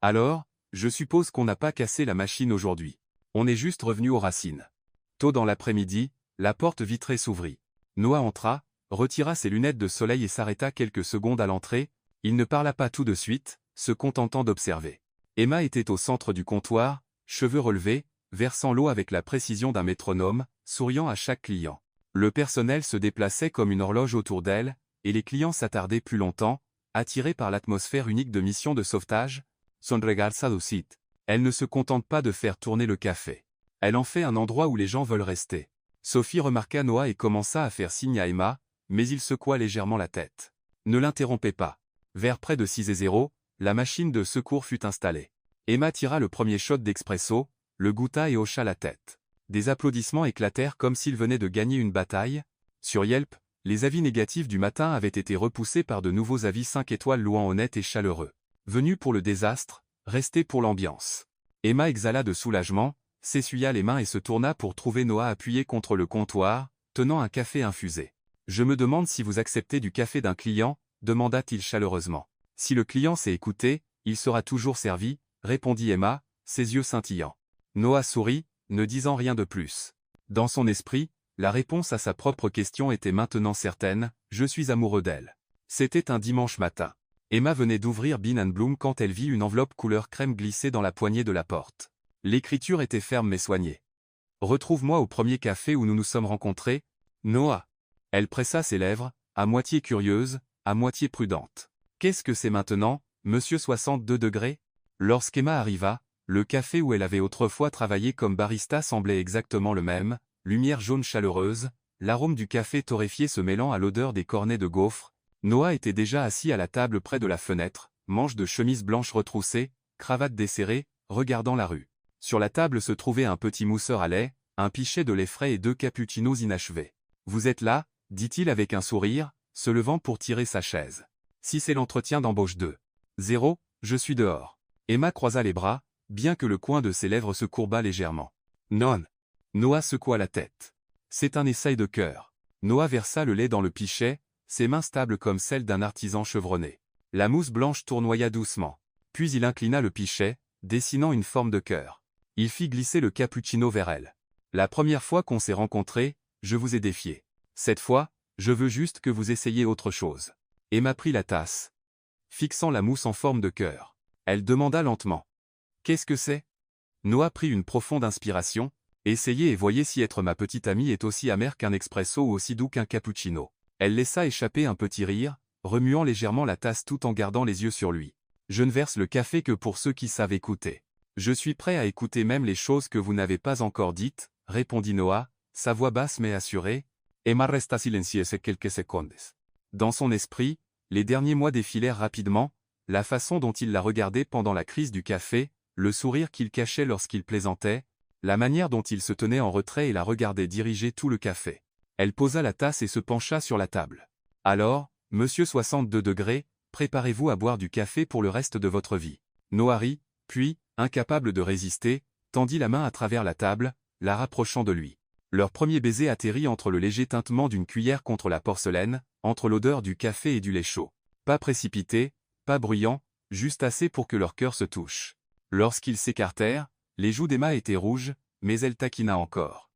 Alors, je suppose qu'on n'a pas cassé la machine aujourd'hui. On est juste revenu aux racines. Tôt dans l'après-midi, la porte vitrée s'ouvrit. Noah entra, retira ses lunettes de soleil et s'arrêta quelques secondes à l'entrée. Il ne parla pas tout de suite, se contentant d'observer. Emma était au centre du comptoir, cheveux relevés, versant l'eau avec la précision d'un métronome, souriant à chaque client. Le personnel se déplaçait comme une horloge autour d'elle, et les clients s'attardaient plus longtemps, attirés par l'atmosphère unique de mission de sauvetage. Sonregal Sadosit. Elle ne se contente pas de faire tourner le café. Elle en fait un endroit où les gens veulent rester. Sophie remarqua Noah et commença à faire signe à Emma, mais il secoua légèrement la tête. Ne l'interrompez pas. Vers près de 6:00, la machine de secours fut installée. Emma tira le premier shot d'expresso, le goûta et hocha la tête. Des applaudissements éclatèrent comme s'il venait de gagner une bataille. Sur Yelp, les avis négatifs du matin avaient été repoussés par de nouveaux avis 5 étoiles louant honnête et chaleureux. Venu pour le désastre, resté pour l'ambiance. Emma exhala de soulagement, s'essuya les mains et se tourna pour trouver Noah appuyé contre le comptoir, tenant un café infusé. « Je me demande si vous acceptez du café d'un client » demanda-t-il chaleureusement. « Si le client sait écouter, il sera toujours servi » répondit Emma, ses yeux scintillants. Noah sourit, ne disant rien de plus. Dans son esprit, la réponse à sa propre question était maintenant certaine, « Je suis amoureux d'elle ». C'était un dimanche matin. Emma venait d'ouvrir Bean & Bloom quand elle vit une enveloppe couleur crème glisser dans la poignée de la porte. L'écriture était ferme mais soignée. « Retrouve-moi au premier café où nous nous sommes rencontrés, Noah ». Elle pressa ses lèvres, à moitié curieuse, à moitié prudente. « Qu'est-ce que c'est maintenant, monsieur 62 degrés ?» Lorsqu'Emma arriva, le café où elle avait autrefois travaillé comme barista semblait exactement le même, lumière jaune chaleureuse, l'arôme du café torréfié se mêlant à l'odeur des cornets de gaufres. Noah était déjà assis à la table près de la fenêtre, manches de chemise blanche retroussées, cravate desserrée, regardant la rue. Sur la table se trouvait un petit mousseur à lait, un pichet de lait frais et 2 cappuccinos inachevés. « Vous êtes là ?» dit-il avec un sourire, se levant pour tirer sa chaise. « Si c'est l'entretien d'embauche 2.0, je suis dehors. » Emma croisa les bras, bien que le coin de ses lèvres se courbât légèrement. « Non. » Noah secoua la tête. « C'est un essai de cœur. » Noah versa le lait dans le pichet, ses mains stables comme celles d'un artisan chevronné. La mousse blanche tournoya doucement. Puis il inclina le pichet, dessinant une forme de cœur. Il fit glisser le cappuccino vers elle. « La première fois qu'on s'est rencontrés, je vous ai défié. Cette fois, je veux juste que vous essayiez autre chose. » Emma prit la tasse. Fixant la mousse en forme de cœur. Elle demanda lentement. « Qu'est-ce que c'est ?» Noah prit une profonde inspiration. « Essayez et voyez si être ma petite amie est aussi amer qu'un expresso ou aussi doux qu'un cappuccino. » Elle laissa échapper un petit rire, remuant légèrement la tasse tout en gardant les yeux sur lui. « Je ne verse le café que pour ceux qui savent écouter. Je suis prêt à écouter même les choses que vous n'avez pas encore dites, » répondit Noah, sa voix basse mais assurée. Emma resta silencieuse quelques secondes. Dans son esprit, les derniers mois défilèrent rapidement, la façon dont il la regardait pendant la crise du café, le sourire qu'il cachait lorsqu'il plaisantait, la manière dont il se tenait en retrait et la regardait diriger tout le café. Elle posa la tasse et se pencha sur la table. « Alors, monsieur 62 degrés, préparez-vous à boire du café pour le reste de votre vie. » Noah rit, puis, incapable de résister, tendit la main à travers la table, la rapprochant de lui. Leur premier baiser atterrit entre le léger tintement d'une cuillère contre la porcelaine, entre l'odeur du café et du lait chaud. Pas précipité, pas bruyant, juste assez pour que leur cœur se touche. Lorsqu'ils s'écartèrent, les joues d'Emma étaient rouges, mais elle taquina encore.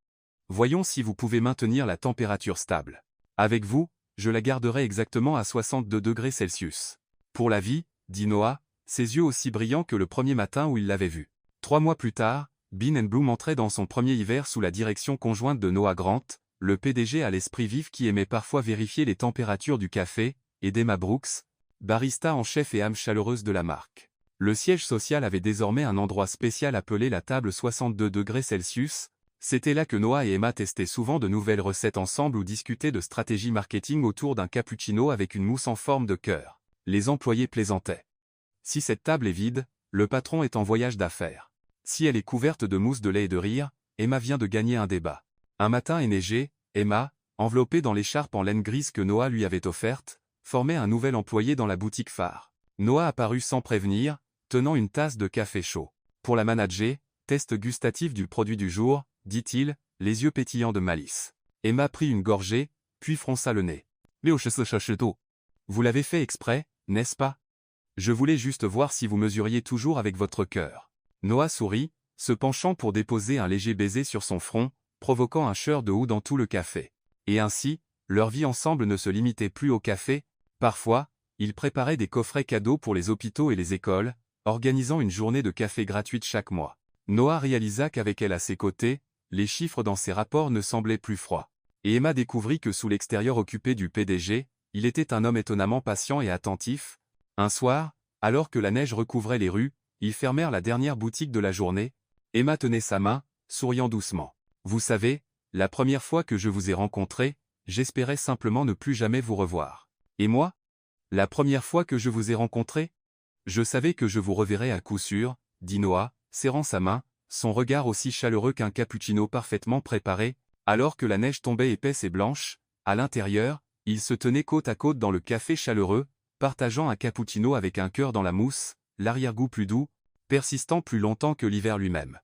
Voyons si vous pouvez maintenir la température stable. Avec vous, je la garderai exactement à 62 degrés Celsius. Pour la vie, dit Noah, ses yeux aussi brillants que le premier matin où il l'avait vue. 3 mois plus tard, Bean & Bloom entrait dans son premier hiver sous la direction conjointe de Noah Grant, le PDG à l'esprit vif qui aimait parfois vérifier les températures du café, et d'Emma Brooks, barista en chef et âme chaleureuse de la marque. Le siège social avait désormais un endroit spécial appelé la table 62 degrés Celsius. C'était là que Noah et Emma testaient souvent de nouvelles recettes ensemble ou discutaient de stratégie marketing autour d'un cappuccino avec une mousse en forme de cœur. Les employés plaisantaient. Si cette table est vide, le patron est en voyage d'affaires. Si elle est couverte de mousse de lait et de rire, Emma vient de gagner un débat. Un matin enneigé, Emma, enveloppée dans l'écharpe en laine grise que Noah lui avait offerte, formait un nouvel employé dans la boutique phare. Noah apparut sans prévenir, tenant une tasse de café chaud. Pour la manager, test gustatif du produit du jour, dit-il, les yeux pétillants de malice. Emma prit une gorgée, puis fronça le nez. Vous l'avez fait exprès, n'est-ce pas? Je voulais juste voir si vous mesuriez toujours avec votre cœur. Noah sourit, se penchant pour déposer un léger baiser sur son front, provoquant un chœur de houx dans tout le café. Et ainsi, leur vie ensemble ne se limitait plus au café. Parfois, ils préparaient des coffrets cadeaux pour les hôpitaux et les écoles, organisant une journée de café gratuite chaque mois. Noah réalisa qu'avec elle à ses côtés, les chiffres dans ses rapports ne semblaient plus froids. Et Emma découvrit que sous l'extérieur occupé du PDG, il était un homme étonnamment patient et attentif. Un soir, alors que la neige recouvrait les rues, ils fermèrent la dernière boutique de la journée. Emma tenait sa main, souriant doucement. Vous savez, la première fois que je vous ai rencontré, j'espérais simplement ne plus jamais vous revoir. Et moi? La première fois que je vous ai rencontré? Je savais que je vous reverrais à coup sûr, dit Noah, serrant sa main, son regard aussi chaleureux qu'un cappuccino parfaitement préparé. Alors que la neige tombait épaisse et blanche, à l'intérieur, ils se tenaient côte à côte dans le café chaleureux, partageant un cappuccino avec un cœur dans la mousse, l'arrière-goût plus doux, persistant plus longtemps que l'hiver lui-même.